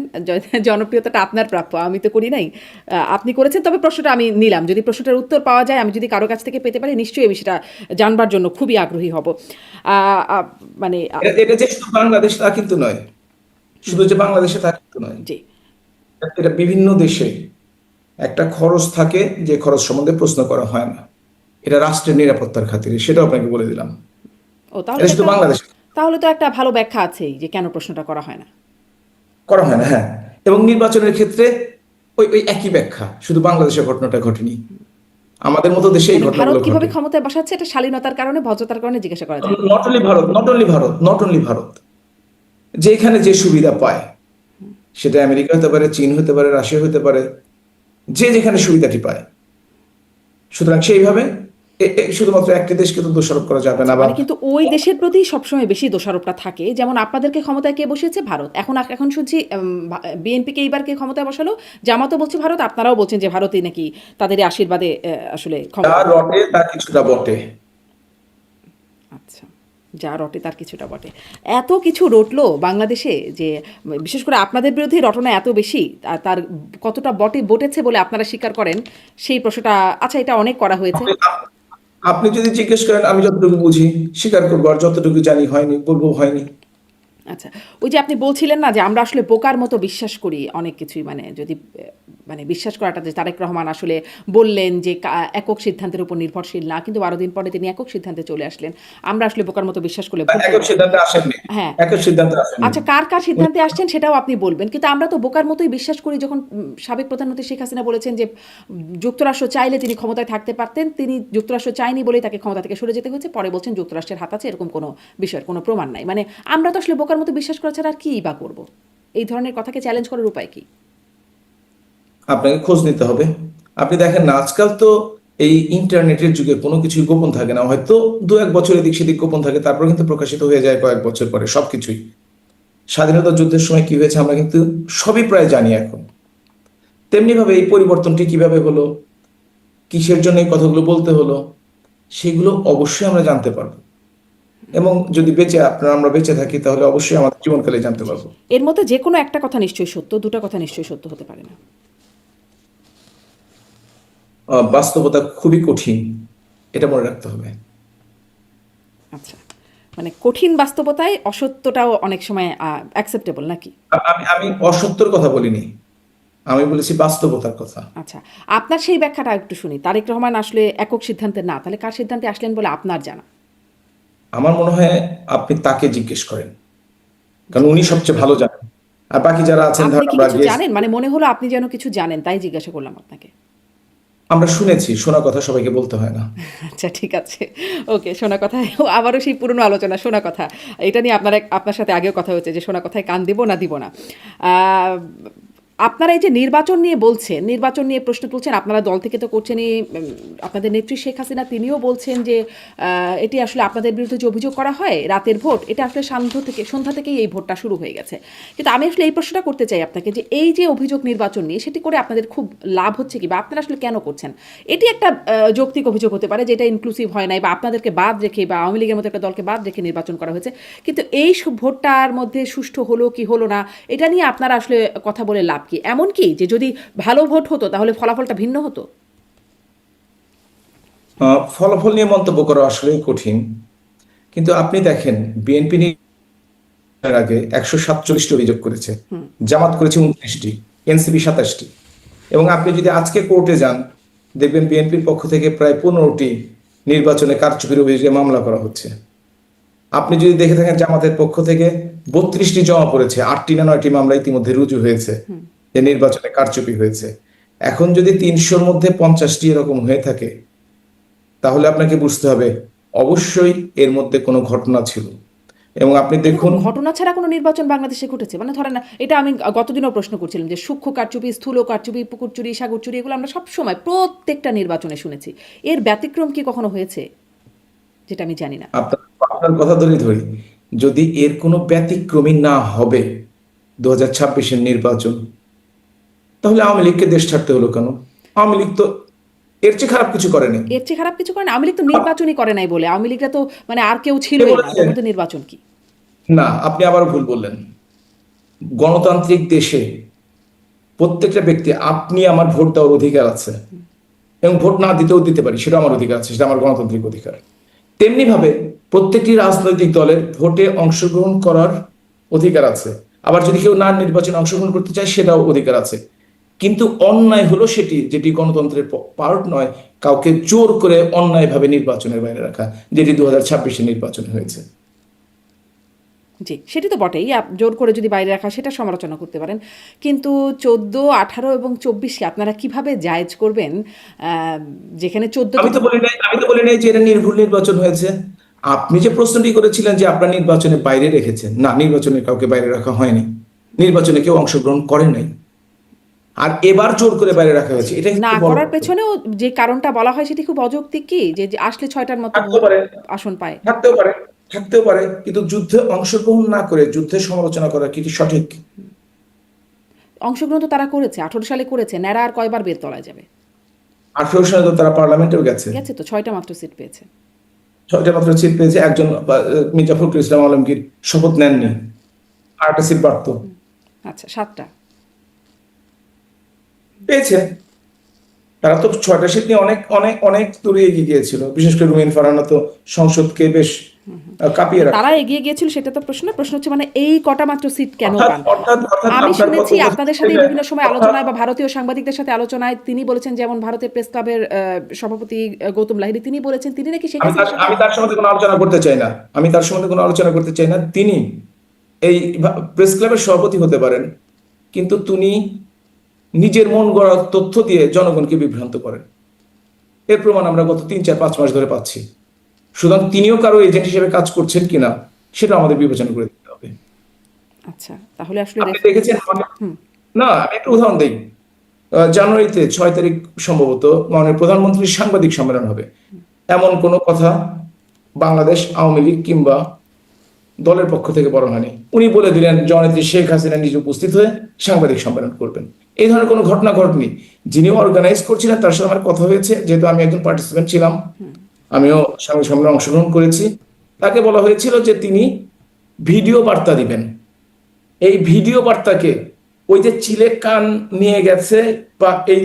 জনপ্রিয়তাটা আপনার প্রাপ্য, আমি তো করি নাই। আপনি করেছেন, তবে প্রশ্নটা আমি নিলাম। যদি প্রশ্নটার উত্তর পাওয়া যায়, আমি যদি কারো কাছ থেকে পেতে পারি, নিশ্চয়ই আমি সেটা জানবার জন্য খুবই আগ্রহী হব। মানে এটা যে শুধু বাংলাদেশ তা কিন্তু নয়, শুধু যে বাংলাদেশে তা কিন্তু নয়, জি। এটা বিভিন্ন দেশে একটা খরচ থাকে, যে খরচ সম্বন্ধে প্রশ্ন করা হয় না, এটা রাষ্ট্রের নিরাপত্তার খাতিরে, সেটাও আপনাকে বলে দিলাম। ও, তাহলে এটা তো শুধু একটা, বাংলাদেশ তাহলে তো একটা ভালো ব্যাখ্যা আছেই যে কেন প্রশ্নটা করা হয় না। করা হয় না, হ্যাঁ। এবং নির্বাচনের ক্ষেত্রে ওই ওই একই ব্যাখ্যা, শুধু বাংলাদেশের ঘটনাটা ঘটেনি, আমাদের মতো দেশে এই মানে ভারত ঘটনাগুলো কিভাবে ঘটে। ক্ষমতায় বসাচ্ছে, এটা শালীনতার কারণে, ভদ্রতার কারণে জিজ্ঞাসা করা যায়। Not only Bharat, not only Bharat, যেখানে যে সুবিধা পায়, সেটা আমেরিকা হতে পারে, চীন হতে পারে, রাশিয়া হতে পারে, যে যেখানে সুবিধাটি পায়। সুতরাং সেইভাবে শুধুমাত্র একটি দেশকে তো দোষারোপ করা যাবে না। আচ্ছা, বা মানে কিন্তু ওই দেশের প্রতি সবসময় বেশি দোষারোপটা থাকে। যেমন আপনাদেরকে ক্ষমতায় কে বসিয়েছে? ভারত। এখন শুনছি বিএনপিকে এইবার কে ক্ষমতায় বসালো? জামাতও বলছে ভারত, আপনারাও বলছেন যে ভারতই নাকি তাদের আশীর্বাদে আসলে যা ক্ষমতায়। রটে তা কিছুটা বটে। আচ্ছা, যা রটে তার কিছুটা বটে। এত কিছু রটলো বাংলাদেশে, যে বিশেষ করে আপনাদের বিরুদ্ধে রটনা এত বেশি, আর তার কতটা বটেছে বলে আপনারা স্বীকার করেন, সেই প্রশ্নটা, আচ্ছা, এটা অনেক করা হয়েছে। আপনি যদি জিজ্ঞেস করেন, আমি যতটুকু বুঝি স্বীকার করবো, আর যতটুকু জানি হয়নি বলবো হয়নি। আচ্ছা, ওই যে আপনি বলছিলেন না যে আমরা আসলে বোকার মতো বিশ্বাস করি অনেক কিছুই, মানে যদি মানে বিশ্বাস করাটা যে তারেক রহমান আসলে বললেন যে একক সিদ্ধান্তের উপর নির্ভরশীল না, কিন্তু 12 দিন পরে তিনি একক সিদ্ধান্তে চলে আসলেন। আমরা আসলে বোকার মতো বিশ্বাস করলে ভুল একক করব। সিদ্ধান্তে আসেননি, হ্যাঁ। একক সিদ্ধান্তে আসেননি। আচ্ছা, কার কার উনি সিদ্ধান্তে আসছেন সেটাও আপনি বলবেন, কিন্তু আমরা তো বোকার মতোই বিশ্বাস করি যখন সাবেক প্রধানমন্ত্রী শেখ হাসিনা বলেছেন যে যুক্তরাষ্ট্র চাইলে তিনি ক্ষমতায় থাকতে পারতেন, তিনি যুক্তরাষ্ট্র চায়নি বলেই তাকে ক্ষমতা থেকে সরে যেতে হয়েছে, পরে বলছেন যুক্তরাষ্ট্রের হাত আছে, এরকম কোনো বিষয়ের কোনো প্রমাণ নাই। মানে আমরা তো আসলে বোকার মতো বিশ্বাস করা ছাড়া আর কী বা করবো? এই ধরনের কথাকে চ্যালেঞ্জ করার উপায় কি? আপনাকে খোঁজ নিতে হবে। আপনি দেখেন না, আজকাল তো এই ইন্টারনেটের যুগে কোনো কিছুই গোপন থাকে না, হয়তো 2-1 বছর এদিক সেদিক গোপন থাকে, তারপর কিন্তু প্রকাশিত হয়ে যায় কয়েক বছর পরে সবকিছুই। স্বাধীনতা যুদ্ধের সময় কি হয়েছে আমরা কিন্তু সবই প্রায় জানি এখন। তেমনি ভাবে এই পরিবর্তনটি কিভাবে হলো, কিসের জন্য এই কথাগুলো বলতে হলো, সেগুলো অবশ্যই আমরা জানতে পারবো। এবং যদি আমরা বেঁচে থাকি, তাহলে অবশ্যই আমাদের জীবনকালে জানতে পারবো। এর মধ্যে যে কোনো একটা কথা নিশ্চয়ই সত্য, দুটো কথা নিশ্চয়ই সত্য হতে পারে না। বাস্তবতা খুবই কঠিন, এটা মনে রাখতে হবে। আচ্ছা, মানে কঠিন বাস্তবতায় অসত্যটাও অনেক সময় অ্যাকসেপ্টেবল নাকি? আমি আমি অসত্যর কথা বলিনি, আমি বলেছি বাস্তবতার কথা। আচ্ছা, আপনার সেই ব্যাখ্যাটা একটু শুনি। তারেক রহমান আসলে একক সিদ্ধান্তে না, তাহলে কার সিদ্ধান্তে আসলেন বলে আপনার জানা? আমার মনে হয় আপনি তাকে জিজ্ঞেস করেন, কারণ উনি সবচেয়ে ভালো জানেন। আর বাকি যারা আছেন, আপনি ধরেন কি আমরা কিছু গেস্ট, জানেন? মানে মনে হলো আপনি যেন কিছু জানেন, তাই জিজ্ঞাসা করলাম আপনাকে। আমরা শুনেছি, শোনা কথা সবাইকে বলতে হয় না। আচ্ছা, ঠিক আছে। ওকে, শোনা কথায় আবারও সেই পুরনো আলোচনা, শোনা কথা। এটা নিয়ে আপনার সাথে আগেও কথা হয়েছে যে শোনা কথায় কান দিব না দিব না। আহ, আপনারা এই যে নির্বাচন নিয়ে বলছেন, নির্বাচন নিয়ে প্রশ্ন তুলছেন, আপনারা দল থেকে তো করছেনই। আপনাদের নেত্রী শেখ হাসিনা তিনিও বলছেন যে এটি আসলে আপনাদের বিরুদ্ধে যে অভিযোগ করা হয় রাতের ভোট, এটা আসলে সন্ধ্যা থেকেই এই ভোটটা শুরু হয়ে গেছে। কিন্তু আমি আসলে এই প্রশ্নটা করতে চাই আপনাকে যে এই যে অভিযোগ নির্বাচন নিয়ে, সেটি করে আপনাদের খুব লাভ হচ্ছে কি, বা আপনারা আসলে কেন করছেন? এটি একটা যৌক্তিক অভিযোগ হতে পারে যেটা ইনক্লুসিভ হয় নাই, বা আপনাদেরকে বাদ রেখে বা আওয়ামী লীগের মতো একটা দলকে বাদ রেখে নির্বাচন করা হয়েছে, কিন্তু এই ভোটটার মধ্যে সুষ্ঠু হলো কি হলো না, এটা নিয়ে আপনারা আসলে কথা বলে লাভ কি? এমন কি যে যদি ভালো ভোট হতো তাহলে ফলাফলটা ভিন্ন হতো? ফলাফল নিয়ে মন্তব্য করা আসলেই কঠিন, কিন্তু আপনি দেখেন বিএনপি আগে 147টি অভিযোগ করেছে, জামাত করেছে 29টি, এনসিপি 27টি। এবং আপনি যদি আজকে কোর্টে যান, দেখবেন বিএনপির পক্ষ থেকে প্রায় 15টি নির্বাচনে কারচুপির অভিযোগে মামলা করা হচ্ছে। আপনি যদি দেখে থাকেন, জামাতের পক্ষ থেকে 32টি জমা পড়েছে, 8টি না 9টি মামলা ইতিমধ্যে রুজু হয়েছে যে নির্বাচনে কারচুপি হয়েছে। এখন যদি 300-র মধ্যে 50টি এরকম হয়ে থাকে, তাহলে আপনাকে বুঝতে হবে অবশ্যই এর মধ্যে কোনো ঘটনা ছিল। এবং আপনি এরকম দেখুন, ঘটনা ছাড়া কোনো নির্বাচন বাংলাদেশে ঘটেছে? মানে ধরেন না, এটা আমি গতদিনও প্রশ্ন করছিলাম যে সূক্ষ্ম কারচুপি, স্থূল কারচুপি, পুকুর চুরি, সাগর চুরি, এগুলো আমরা সবসময় প্রত্যেকটা নির্বাচনে শুনেছি। এর ব্যতিক্রম কি কখনো হয়েছে, যেটা আমি জানি না? আপনার আপনার কথা ধরি, যদি এর কোনো ব্যতিক্রমী না হবে 2026-এর নির্বাচন, তাহলে আওয়ামী লীগকে দেশ ছাড়তে হলো কেন? আওয়ামী লীগ তো এর চেয়ে খারাপ কিছু করেনি। এর চেয়ে খারাপ কিছু করে না। আওয়ামী লীগ তো নির্বাচনই করে নাই বলে, আওয়ামী লীগরা তো মানে আর কেউ কে ছিলই না, বলেছে? তখন তো নির্বাচন কি? না, আপনি আবারও ভুল বললেন। গণতান্ত্রিক দেশে প্রত্যেকটা ব্যক্তি, আপনি আমার ভোট দেওয়ার অধিকার আছে, এবং ভোট না দিতেও দিতে পারি, সেটা আমার অধিকার আছে, সেটা আমার গণতান্ত্রিক অধিকার। তেমনি ভাবে প্রত্যেকটি রাজনৈতিক দলের ভোটে অংশগ্রহণ করার অধিকার আছে। আবার যদি কেউ না নির্বাচনে অংশগ্রহণ করতে চায়, সেটাও অধিকার আছে। কিন্তু অন্যায় হলো সেটি, যেটি গণতন্ত্রের পার্ট নয়, কাউকে জোর করে অন্যায়ভাবে নির্বাচনের বাইরে রাখা, যেটি 2026-এর নির্বাচনে হয়েছে। জি, সেটি তো বটেই। জোর করে যদি বাইরে রাখা, সেটা সমালোচনা করতে পারেন। কিন্তু 14, 18 এবং 24-কে আপনারা কিভাবে জায়েজ করবেন? যেখানে 14 আমি তো বলি নাই, যে এটা নির্ভুল নির্বাচন হয়েছে। আপনি যে প্রশ্নটি করেছিলেন যে আপনার নির্বাচনে বাইরে রেখেছেন, না, নির্বাচনে কাউকে বাইরে রাখা হয়নি, নির্বাচনে কেউ অংশগ্রহণ করে নাই। আর এবার জোর করে বাইরে রাখা হয়েছে, এটা না কিন্তু বড় করার কথা। পেছনেও যে কারণটা বলা হয় সেটি খুব অযৌক্তিক কি? যে আসলে 6টার মতো থাকতেও পারে, আসন পায়। থাকতেও পারে, থাকতেও পারে, কিন্তু যুদ্ধে অংশগ্রহণ না করে যুদ্ধের সমালোচনা করা কি সঠিক? অংশগ্রহণ তো তারা করেছে, 18 সালে করেছে। ন্যাড়া আর কয়বার বের তলায় যাবে? 18 সালে তো তারা পার্লামেন্টেও গেছে, গেছে তো, 6টা মাত্র সিট পেয়েছে। 6টা মাত্র সিট পেয়েছে। একজন মির্জা ফখরুল ইসলাম আলমগীর শপথ নেননি, আর একটা সিট বাড়তো। আচ্ছা, 7টা পেয়েছে। তারা তো 6টা সিট নিয়ে অনেক অনেক অনেক দূরে এগিয়ে গিয়েছিল। বিশেষ করে রুমিন ফারহানা তো সংসদকে বেশ কাঁপিয়ে রাখছে। তারা এগিয়ে গিয়েছিল সেটা তো প্রশ্ন প্রশ্ন হচ্ছে মানে এই কটা মাত্র সিট কেন অর্থাৎ পান? অর্থাৎ অর্থাৎ আমি আপনার শুনেছি বক্তব্য আপনাদের হচ্ছে সাথে যে বিভিন্ন সময় অর্থাৎ আলোচনায় বা ভারতীয় সাংবাদিকদের সাথে আলোচনায় তিনি বলেছেন, যেমন ভারতের প্রেস ক্লাবের সভাপতি গৌতম লাহিড়ী তিনি বলেছেন তিনি নাকি শেখ হাসিনার সাথে। আমি তার সম্বন্ধে কোনো আলোচনা করতে চাই না, আমি তার সম্বন্ধে কোনো আলোচনা করতে চাই না। তিনি এই প্রেস ক্লাবের সভাপতি হতে পারেন, কিন্তু তিনি নিজের মন গড়া তথ্য দিয়ে জনগণকে বিভ্রান্ত করেন। এর প্রমাণ আমরা গত 3, 4, 5 মাস ধরে পাচ্ছি। সুতরাং তিনিও কারো এজেন্ট হিসেবে কাজ করছেন কিনা সেটা আমাদের বিবেচনা করে দিতে হবে। আচ্ছা, তাহলে আসলে আপনি দেখেছেন না, আমি একটা উদাহরণ দিই। জানুয়ারিতে 6 তারিখ সম্ভবত মাননীয় প্রধানমন্ত্রীর সাংবাদিক সম্মেলন হবে, এমন কোনো কথা বাংলাদেশ আওয়ামী লীগ কিংবা দলের পক্ষ থেকে বলা হয়নি। উনি বলে দিলেন জননেত্রী শেখ হাসিনা নিজে উপস্থিত হয়ে সাংবাদিক সম্মেলন করবেন। এই ধরনের কোনো ঘটনা ঘটেনি। যিনি অর্গানাইজ করছিলেন তার সাথে আমার কথা হয়েছে, যেহেতু আমি একজন পার্টিসিপেন্ট ছিলাম, আমিও সাংবাদিক সম্মেলনে অংশগ্রহণ করেছি। তাকে বলা হয়েছিল যে তিনি ভিডিও বার্তা দিবেন। এই ভিডিও বার্তাকে ওই যে চিলে কান নিয়ে গেছে বা এই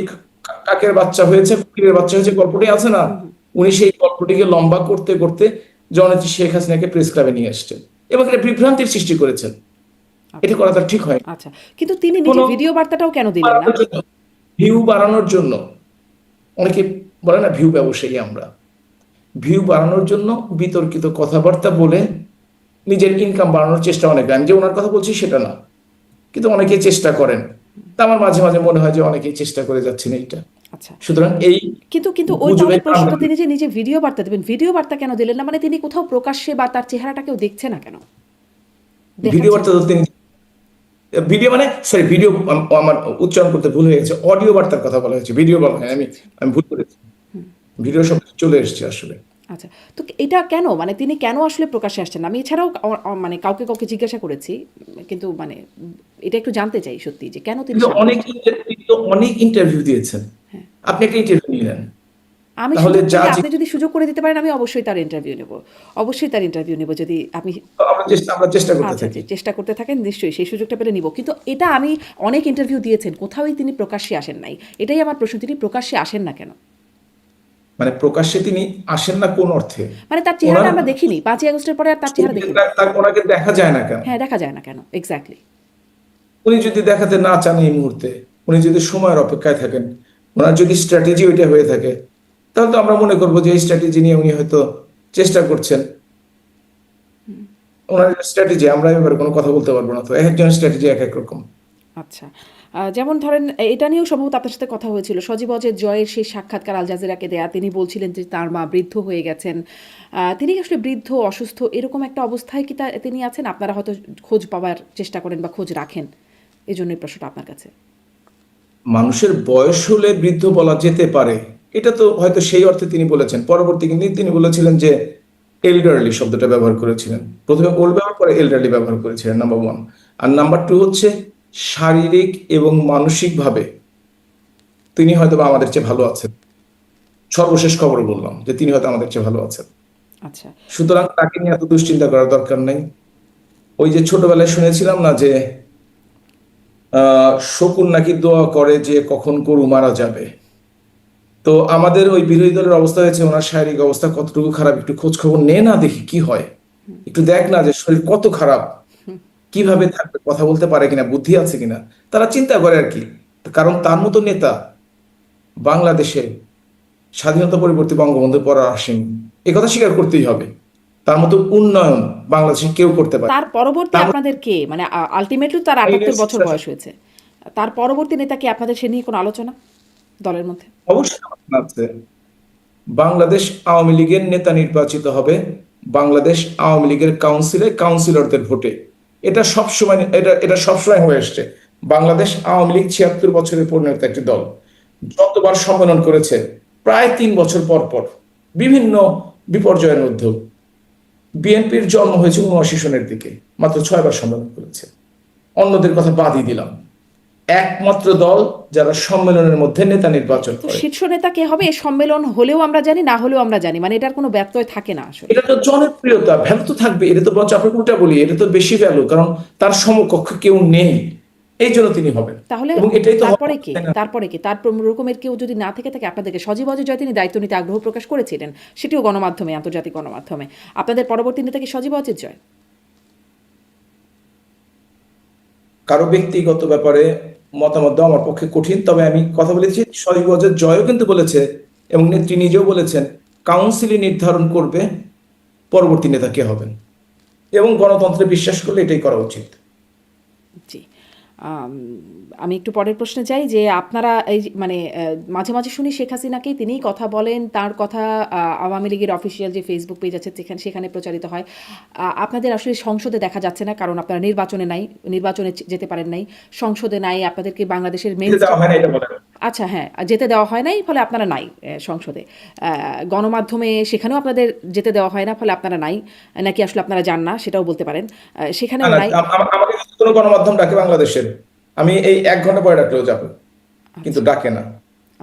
কাকের বাচ্চা হয়েছে কুকিরের বাচ্চা হয়েছে গল্পটি আছে না, উনি সেই গল্পটিকে লম্বা করতে করতে জননেত্রী শেখ হাসিনাকে প্রেস ক্লাবে নিয়ে আসছেন এবং এটা বিভ্রান্তির সৃষ্টি করেছেন। এটা করা তার ঠিক হয়। আচ্ছা, কিন্তু তিনি নিজে ভিডিও বার্তাটাও কেন দিলেন না? ভিউ বাড়ানোর জন্য, অনেকে বলে না ভিউ ব্যবসায়ী আমরা, ভিউ বাড়ানোর জন্য বিতর্কিত কথাবার্তা বলে নিজের ইনকাম বাড়ানোর চেষ্টা অনেক। আমি যে ওনার কথা বলছি সেটা না, কিন্তু অনেকেই চেষ্টা করেন। তা আমার মাঝে মাঝে মনে হয় যে অনেকেই চেষ্টা করে যাচ্ছেন এইটা। আচ্ছা, সুতরাং এই কিন্তু কিন্তু ওই তাহলে প্রশ্নটা, তিনি যে নিজে ভিডিও বার্তা দেবেন, ভিডিও বার্তা কেন দিলেন না? মানে তিনি কোথাও প্রকাশ্যে বা তার চেহারাটা কেউ দেখছে না কেন? ভিডিও বার্তা তো তিনি ভিডিও মানে সরি ভিডিও আমার উচ্চারণ করতে ভুল হয়ে গেছে, অডিও বার্তার কথা বলা হয়েছে, ভিডিও বলা হয়, আমি ভুল করেছি। ভিডিও শব্দ চলে এসেছে আসলে। আচ্ছা, তো এটা কেন, মানে তিনি কেন আসলে প্রকাশ্যে আসছেন না? আমি এছাড়াও মানে কাউকে কাউকে জিজ্ঞাসা করেছি, কিন্তু মানে এটা একটু জানতে চাই সত্যি যে কেন তিনি অনেক ইন্টারভিউ দিয়েছেন। আপনি একটা ইন্টারভিউ নিলেন, আমি তাহলে সুযোগ পেলে, আপনি যদি সুযোগ করে দিতে পারেন আমি অবশ্যই তার ইন্টারভিউ নেব, অবশ্যই তার ইন্টারভিউ নেব যদি আমি। আমরা চেষ্টা করতে আচ্ছা, থাকি। চেষ্টা করতে থাকেন, নিশ্চয়ই সেই সুযোগটা পেলে নিব। কিন্তু এটা আমি অনেক ইন্টারভিউ দিয়েছেন, কোথাওই তিনি প্রকাশ্যে আসেন নাই। এটাই আমার প্রশ্ন, তিনি প্রকাশ্যে আসেন না কেন? মানে প্রকাশ্যে তিনি আসেন না কোন অর্থে? মানে তার চেহারাটা আমরা দেখিনি 5ই আগস্টের পরে, আর তার চেহারা দেখিনি। ওনাকে দেখা যায় না কেন? হ্যাঁ, দেখা যায় না কেন, এক্স্যাক্টলি। উনি যদি দেখাতে না চান এই মুহূর্তে, উনি যদি সময়ের অপেক্ষায় থাকেন, ওনার যদি স্ট্র্যাটেজি ওইটা হয়ে থাকে, তাহলে তো আমরা মনে করবো যে এই স্ট্র্যাটেজি নিয়ে উনি হয়তো চেষ্টা করছেন। ওনার স্ট্র্যাটেজি আমরা এবার কোনো কথা বলতে পারবো না, তো এক একজনের স্ট্র্যাটেজি এক এক রকম। আচ্ছা, যেমন ধরেন এটা নিয়েও সম্ভবত আপনার সাথে কথা হয়েছিল, সজীব অজয় জয়ের সেই সাক্ষাৎকার আল জাজিরাকে দেয়া, তিনি বলছিলেন যে তার মা বৃদ্ধ হয়ে গেছেন। তিনি আসলে বৃদ্ধ, অসুস্থ এরকম একটা অবস্থায় কি তিনি আছেন? আপনারা হয়তো খোঁজ পাওয়ার চেষ্টা করেন বা খোঁজ রাখেন, এই জন্যই প্রশ্নটা আপনার কাছে। মানুষের বয়স হলে বৃদ্ধ বলা যেতে পারে, এটা তো হয়তো সেই অর্থে তিনি বলেছেন। পরবর্তী কিন্তু তিনি বলেছিলেন যে এল্ডারলি শব্দটা ব্যবহার করেছিলেন, প্রথমে ওল্ড ব্যবহার করে এল্ডারলি ব্যবহার করেছিলেন, নাম্বার 1। আর নাম্বার 2 হচ্ছে শারীরিক এবং মানসিকভাবে তিনি হয়তো বা আমাদের চেয়ে ভালো আছেন। সর্বশেষ খবর বললাম যে তিনি হয়তো আমাদের চেয়ে ভালো আছেন। আচ্ছা, সুতরাং তাকে নিয়ে এত দুশ্চিন্তা করার দরকার নেই। ওই যে ছোটবেলায় শুনেছিলাম না যে শকুন নাকি দোয়া করে যে কখন গরু মারা যাবে। তো আমাদের ওই বিরোধী দলের অবস্থা হয়েছে, ওনার শারীরিক অবস্থা কতটুকু খারাপ একটু খোঁজ খবর নে না, দেখি কি হয়, একটু দেখ না যে শরীর কত খারাপ, কিভাবে থাকবে, কথা বলতে পারে কিনা, বুদ্ধি আছে কিনা, তারা চিন্তা করে আর কি। কারণ তার মতো নেতা বাংলাদেশে স্বাধীনতা পরবর্তী বঙ্গবন্ধুর পর আসেনি, এ কথা স্বীকার করতেই হবে। তার মতো উন্নয়ন বাংলাদেশে কেউ করতে পারে। তার পরবর্তী আপনাদের কে, মানে আলটিমেটলি তার 78 বছর বয়স হয়েছে, তার পরবর্তী নেতা কি আপনাদের, সে নিয়ে কোনো আলোচনা দলের মধ্যে? অবশ্যই আছে। বাংলাদেশ আওয়ামী লীগের নেতা নির্বাচিত হবে বাংলাদেশ আওয়ামী লীগের কাউন্সিলে কাউন্সিলরদের ভোটে। এটা সবসময় এটা সবসময় হয়ে আসছে। বাংলাদেশ আওয়ামী লীগ 76 বছরের পরিণত একটি দল, যতবার সম্মেলন করেছে প্রায় 3 বছর পর পর, বিভিন্ন বিপর্যয়ের মধ্যেও। বিএনপির জন্ম হয়েছে 79 সনের দিকে, মাত্র 6 বার সম্মেলন করেছে। অন্যদের কথা বাদই দিলাম, একমাত্র দল যারা সম্মেলনের মধ্যে নেতা নির্বাচন তো করে। শীর্ষ নেতা কে হবে এই সম্মেলন হলেও আমরা জানি, না হলেও আমরা জানি, মানে এটার কোনো ব্যত্যয় থাকে না আসলে। এটা তো জনপ্রিয়তা, ভ্যালু তো থাকবে, এটা তো বরঞ্চ আপনাকে উল্টা বলি, এটা তো বেশি ভ্যালু, কারণ তার সমকক্ষ কেউ নেই। এই জন্য তিনি হবেন, তাহলে এবং এটাই তো তারপরে হওয়া, কি তাই না? তারপরে কি তার রকমের কেউ যদি না থেকে থাকে, আপনাদেরকে সজীব অজয় তিনি দায়িত্ব নিতে আগ্রহ প্রকাশ করেছিলেন, সেটিও গণমাধ্যমে, আন্তর্জাতিক গণমাধ্যমে। আপনাদের পরবর্তী নেতা কি সজীব অজিত জয়? কারো ব্যক্তিগত ব্যাপারে মতামত দেওয়া আমার পক্ষে কঠিন, তবে আমি কথা বলেছি সজীব ওয়াজেদ জয়ও কিন্তু বলেছে, এবং নেত্রী নিজেও বলেছেন কাউন্সিলই নির্ধারণ করবে পরবর্তী নেতা কে হবেন, এবং গণতন্ত্রে বিশ্বাস করলে এটাই করা উচিত। জি। আম, আমি একটু পরের প্রশ্নে যাই যে আপনারা এই মানে মাঝে মাঝে শুনি শেখ হাসিনাকেই তিনিই কথা বলেন, তার কথা আওয়ামী লীগের অফিসিয়াল যে ফেসবুক পেজ আছে সেখানে প্রচারিত হয়। আপনাদের আসলে সংসদে দেখা যাচ্ছে না, কারণ আপনারা নির্বাচনে যেতে পারেন নাই, সংসদে নাই, আপনাদেরকে বাংলাদেশের মেইন। দেওয়া হয় না এটা বলেন। আচ্ছা, হ্যাঁ, যেতে দেওয়া হয় নাই, ফলে আপনারা নাই সংসদে। গণমাধ্যমে সেখানেও আপনাদের যেতে দেওয়া হয় না, ফলে আপনারা নাই, নাকি আসলে আপনারা যান না সেটাও বলতে পারেন। না, সেখানেও না, নাই। আমাকে যদি কোনো গণমাধ্যম ডাকে বাংলাদেশের, আমি এই 1 ঘন্টা পরে ডাকলেও যাবো, কিন্তু আচ্ছা, ডাকে না।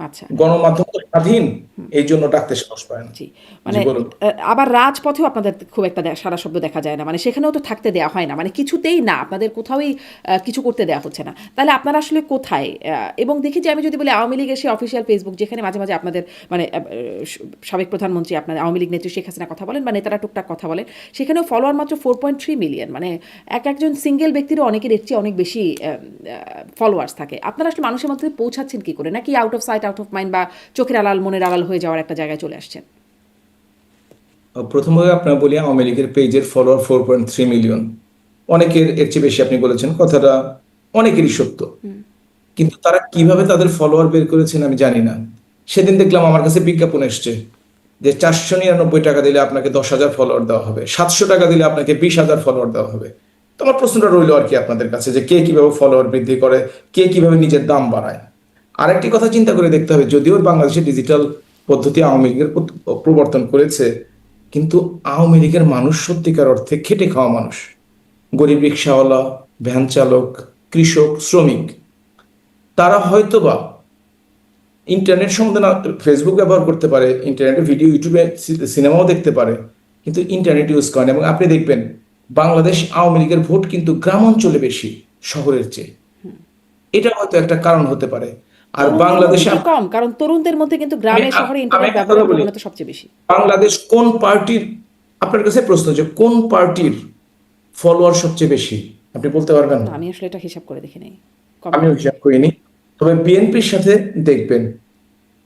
আচ্ছা। গণমাধ্যম তো স্বাধীন, এই জন্য ডাকতে সাহস পায় না। জি, জি মানে বলুন। আবার রাজপথেও আপনাদের খুব একটা সারা শব্দ দেখা যায় না, মানে সেখানেও তো থাকতে দেওয়া হয় না, মানে কিছুতেই না, আপনাদের কোথাওই কিছু করতে দেওয়া হচ্ছে না। তাহলে আপনারা আসলে কোথায়? এবং দেখি যে আমি যদি বলি আওয়ামী লীগের সেই অফিসিয়াল ফেসবুক, যেখানে মাঝে মাঝে আপনাদের মানে সাবেক প্রধানমন্ত্রী, আপনাদের আওয়ামী লীগ নেত্রী শেখ হাসিনা কথা বলেন বা নেতারা টুকটাক কথা বলেন, সেখানেও ফলোয়ার মাত্র 4.3 মিলিয়ন, মানে একজন সিঙ্গেল ব্যক্তিরও অনেকের এর চেয়ে অনেক বেশি ফলোয়ার্স থাকে। আপনারা আসলে মানুষের মধ্যে পৌঁছাচ্ছেন কি করে? নাকি out of sight out of mind, বা চোখের আড়াল মনের আড়াল হয়ে যাওয়ার একটা জায়গায় চলে আসছেন? প্রথমভাবে আপনার বলি, আওয়ামী লীগের পেজের ফলোয়ার 4.3 মিলিয়ন। অনেকের এর চেয়ে বেশি আপনি বলেছেন, কথাটা অনেকেরই সত্য, কিন্তু তারা কিভাবে তাদের ফলোয়ার বের করেছেন আমি জানি না। সেদিন দেখলাম আমার কাছে বিজ্ঞাপন এসছে যে 499 টাকা দিলে আপনাকে 10,000 ফলোয়ার দেওয়া হবে, 700 টাকা দিলে আপনাকে 20,000 ফলোয়ার দেওয়া হবে। তো আমার প্রশ্নটা রইল আর কি আপনাদের কাছে, যে কে কিভাবে ফলোয়ার বৃদ্ধি করে, কে কিভাবে নিজের দাম বাড়ায়। আরেকটি কথা চিন্তা করে দেখতে হবে, যদিও বাংলাদেশে ডিজিটাল পদ্ধতি আওয়ামী লীগের প্রবর্তন করেছে, কিন্তু আওয়ামী লীগের মানুষ সত্যিকার অর্থে খেটে খাওয়া মানুষ। গরিব রিক্সাওয়ালা, ভ্যান চালক, কৃষক, শ্রমিক, তারা হয়তোবা ইন্টারনেট সম্বন্ধে না, ফেসবুক ব্যবহার করতে পারে, ইন্টারনেটে ভিডিও, ইউটিউবে সিনেমাও দেখতে পারে, কিন্তু ইন্টারনেট ইউজ করেন। এবং আপনি দেখবেন বাংলাদেশ আওয়ামী লীগের ভোট কিন্তু গ্রাম অঞ্চলে বেশি শহরের চেয়ে। এটা হয়তো একটা কারণ হতে পারে। আর তরুণদের মধ্যে বাংলাদেশে কি কম? কারণ তরুণদের মধ্যে কিন্তু গ্রামে শহরে আমি ইন্টারনেট একটা কথা ব্যবহারের বলি, প্রবণতা সবচেয়ে বেশি। বাংলাদেশ কোন পার্টির, আপনার কাছে প্রশ্ন, যে কোন পার্টির ফলোয়ার সবচেয়ে বেশি আপনি বলতে পারবেন? না, আমি আসলে এটা হিসাব করে দেখি নাই কবে। আমিও হিসাব করিনি, তবে বিএনপির সাথে দেখবেন,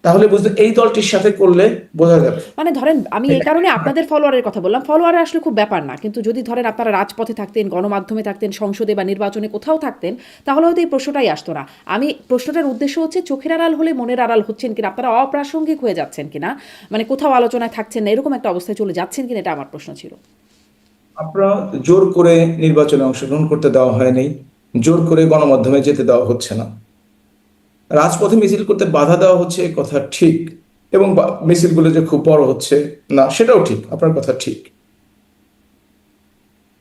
তাহলে বুঝতে এই দলটির সাথে করলে বোঝা যাবে। মানে ধরেন, আমি এই কারণে আপনাদের ফলোয়ারের কথা বললাম, ফলোয়ার আসলে খুব ব্যাপার না, কিন্তু যদি ধরেন আপনারা রাজপথে থাকতেন, গণমাধ্যমে থাকতেন, সংসদে বা নির্বাচনে কোথাও থাকতেন, তাহলে হয়তো এই প্রশ্নটাই আসতো না। আমি প্রশ্নটার উদ্দেশ্য হচ্ছে চোখের আড়াল হলে মনের আড়াল হচ্ছেন কিনা, আপনারা অপ্রাসঙ্গিক হয়ে যাচ্ছেন কিনা, মানে কোথাও আলোচনায় থাকছেন না, এরকম একটা অবস্থায় চলে যাচ্ছেন কিনা, এটা আমার প্রশ্ন ছিল। আপনারা জোর করে নির্বাচনে অংশগ্রহণ করতে দেওয়া হয়নি, জোর করে গণমাধ্যমে যেতে দেওয়া হচ্ছে না, রাজপথে মিছিল করতে বাধা দেওয়া হচ্ছে, এ কথা ঠিক, এবং মিছিলগুলো যে খুব বড় হচ্ছে না সেটাও ঠিক, আপনার কথা ঠিক,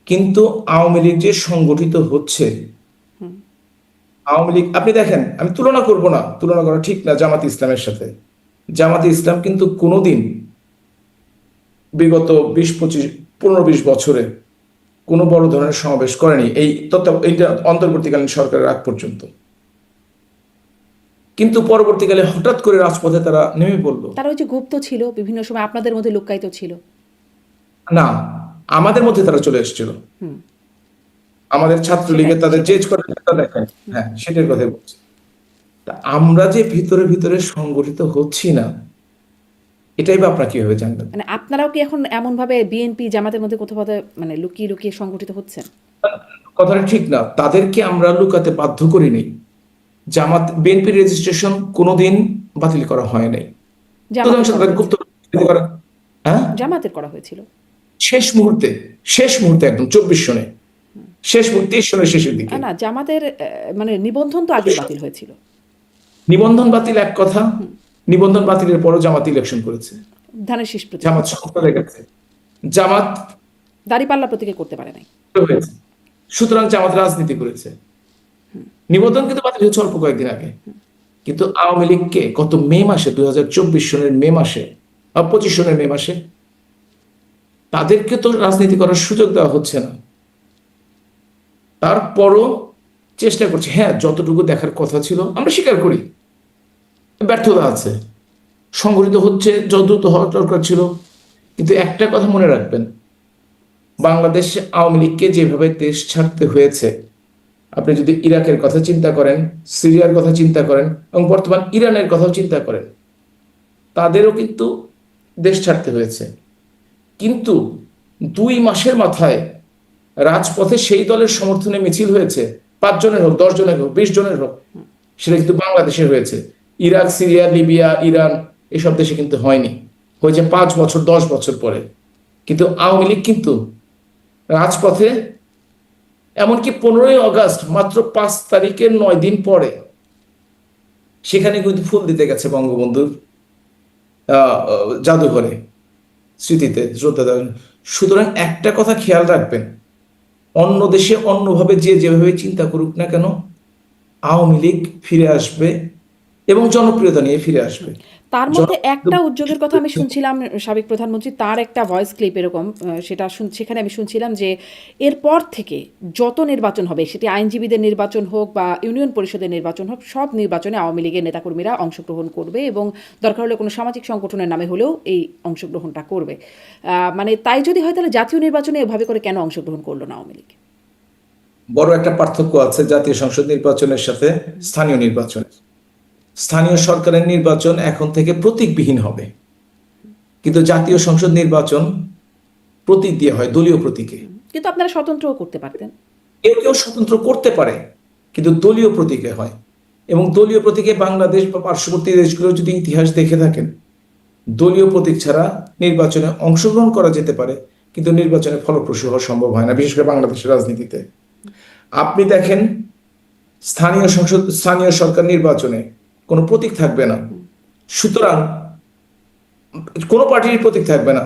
কিন্তু আওয়ামী লীগ যে সংগঠিত হচ্ছে, আওয়ামী লীগ আপনি দেখেন, আমি তুলনা করব না, তুলনা করা ঠিক না জামাত ইসলামের সাথে। জামাত ইসলাম কিন্তু কোনোদিন বিগত 20-25-15-20 বছরে কোনো বড় ধরনের সমাবেশ করেনি, এইটা অন্তর্বর্তীকালীন সরকারের আগ পর্যন্ত। কিন্তু পরবর্তীকালে হঠাৎ করে রাজপথে তারা নেমে পড়লো। তারা ওই যে গুপ্ত ছিল, বিভিন্ন সময় আপনাদের মধ্যে লুক্কায়িত ছিল। না, আমাদের মধ্যে তারা চলে এসেছিল, হুম, আমাদের ছাত্রলীগে তাদের সেটাই। চেঞ্জ করে দেখেন। হ্যাঁ, সেটার কথাই বলছি। তা আমরা যে ভিতরে ভিতরে সংগঠিত হচ্ছি না, এটাই বা আপনারা কিভাবে জানবেন? মানে আপনারাও কি এখন এমনভাবে বিএনপি জামাতের মধ্যে কোথাও মানে লুকিয়ে লুকিয়ে সংগঠিত হচ্ছেন? কথাটা ঠিক না, তাদেরকে আমরা লুকাতে বাধ্য করিনি। জামাত বিএনপির রেজিস্ট্রেশন কোনোদিন বাতিল করা হয় নাই, সুতরাং জামাতের করা তাদের হয়েছে। গুপ্ত করা। হ্যাঁ, জামাতের করা হয়েছিল। শেষ মুহূর্তে, শেষ মুহূর্তে একদম 24 সনে, শেষ মুহূর্তে, 23 সনের শেষের দিকে। না, জামাতের মানে নিবন্ধন তো আগেই বাতিল হয়েছিল। নিবন্ধন বাতিল এক কথা, নিবন্ধন বাতিলের পরও জামাত ইলেকশন করেছে, ধানের শীষ প্রতীক। জামাত সংসদে গেছে, জামাত দাঁড়িপাল্লা প্রতীকে করতে পারে নাই। হয়েছে, সুতরাং জামাত রাজনীতি করেছে। নিবন্ধন কিন্তু বাতিল হয়েছে অল্প কয়েকদিন আগে, কিন্তু আওয়ামী লীগকে গত মে মাসে, 2024 সনের মে মাসে, 25 সনের মে মাসে, তাদেরকে তো রাজনীতি করার সুযোগ দেওয়া হচ্ছে না। তারপরও চেষ্টা করছে, হ্যাঁ যতটুকু দেখার কথা ছিল আমরা স্বীকার করি ব্যর্থতা আছে, সংগঠিত হচ্ছে যত দ্রুত হওয়া দরকার ছিল। কিন্তু একটা কথা মনে রাখবেন, বাংলাদেশ আওয়ামী লীগকে যেভাবে দেশ ছাড়তে হয়েছে, আপনি যদি ইরাকের কথা চিন্তা করেন, সিরিয়ার কথা চিন্তা করেন এবং বর্তমান ইরানের কথাও চিন্তা করেন, তাদেরও কিন্তু দেশ ছাড়তে হয়েছে। কিন্তু 2 মাসের মাথায় রাজপথে সেই দলের সমর্থনে মিছিল হয়েছে, 5 জনের হোক, 10 জনের হোক, 20 জনের হোক, সেটা কিন্তু বাংলাদেশে হয়েছে। ইরাক, সিরিয়া, লিবিয়া, ইরান এসব দেশে কিন্তু হয়নি, হয়েছে 5 বছর 10 বছর পরে। কিন্তু আওয়ামী লীগ কিন্তু রাজপথে, এমনকি 15ই আগস্ট মাত্র 5 তারিখের 9 দিন পরে সেখানে কিন্তু ফুল দিতে গেছে বঙ্গবন্ধুর জাদুঘরে, স্মৃতিতে শ্রদ্ধা দেওয়ার জন্য। সুতরাং একটা কথা খেয়াল রাখবেন, অন্য দেশে অন্যভাবে যে যেভাবে চিন্তা করুক না কেন, আওয়ামী লীগ ফিরে আসবে এবং জনপ্রিয়তা নিয়ে ফিরে আসবে। তার মধ্যে একটা উদ্যোগের কথা আমি শুনছিলাম, সাবেক প্রধানমন্ত্রী তার একটা ভয়েস ক্লিপ এরকম, সেখানে আমি শুনছিলাম যে এরপর থেকে যত নির্বাচন হবে, সেটি আইনজীবীদের নির্বাচন হোক বা ইউনিয়ন পরিষদের নির্বাচন হোক, সব নির্বাচনে আওয়ামী লীগের নেতাকর্মীরা অংশগ্রহণ করবে এবং দরকার হলে কোনো সামাজিক সংগঠনের নামে হলেও এই অংশগ্রহণটা করবে। মানে তাই যদি হয় তাহলে জাতীয় নির্বাচনে এভাবে করে কেন অংশগ্রহণ করলো না আওয়ামী লীগ? বড় একটা পার্থক্য আছে জাতীয় সংসদ নির্বাচনের সাথে স্থানীয় নির্বাচনের। স্থানীয় সরকারের নির্বাচন এখন থেকে প্রতীকবিহীন হবে, কিন্তু জাতীয় সংসদ নির্বাচন প্রতীক দিয়ে হয়, দলীয় প্রতীকে। কিন্তু আপনারা স্বতন্ত্রও করতে পারতেন। কেউ কেউ স্বতন্ত্র করতে পারে, কিন্তু দলীয় প্রতীকে হয়। এবং দলীয় প্রতীকে বাংলাদেশ বা পার্শ্ববর্তী দেশগুলো যদি ইতিহাস দেখে থাকেন, দলীয় প্রতীক ছাড়া নির্বাচনে অংশগ্রহণ করা যেতে পারে, কিন্তু নির্বাচনে ফলপ্রসূ হওয়া সম্ভব হয় না, বিশেষ করে বাংলাদেশের রাজনীতিতে। আপনি দেখেন, স্থানীয় সরকার নির্বাচনে কোনো প্রতীক থাকবে না, সুতরাং কোনো পার্টির প্রতীক থাকবে না,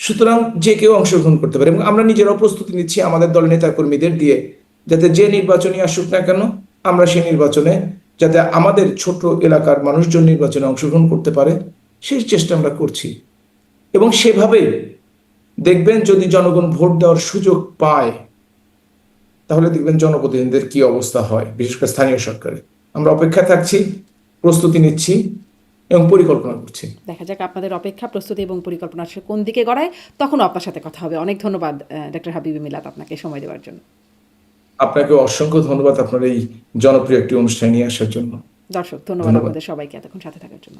সুতরাং যে কেউ অংশগ্রহণ করতে পারে। এবং আমরা নিজেরাও প্রস্তুতি নিচ্ছি আমাদের দলের নেতা কর্মীদের দিয়ে, যাতে যে নির্বাচনই আসুক না কেন, আমরা সেই নির্বাচনে যাতে আমাদের ছোট এলাকার মানুষজন নির্বাচনে অংশগ্রহণ করতে পারে, সেই চেষ্টা আমরা করছি। এবং সেভাবেই দেখবেন, যদি জনগণ ভোট দেওয়ার সুযোগ পায়, তাহলে দেখবেন জনপ্রতিনিধিদের কি অবস্থা হয়, বিশেষ করে স্থানীয় সরকারে। আমরা অপেক্ষায় থাকছি, প্রস্তুতি নিচ্ছি এবং পরিকল্পনা করছি। দেখা যাক আপনাদের অপেক্ষা, প্রস্তুতি এবং পরিকল্পনা আসলে কোন দিকে গড়ায়, তখনও আপনার সাথে কথা হবে। অনেক ধন্যবাদ ডক্টর হাবিবি মিলাত আপনাকে সময় দেওয়ার জন্য। আপনাকে অসংখ্য ধন্যবাদ আপনার এই জনপ্রিয় একটি অনুষ্ঠানে নিয়ে আসার জন্য। দর্শক ধন্যবাদ আপনাদের সবাইকে এতক্ষণ সাথে থাকার জন্য।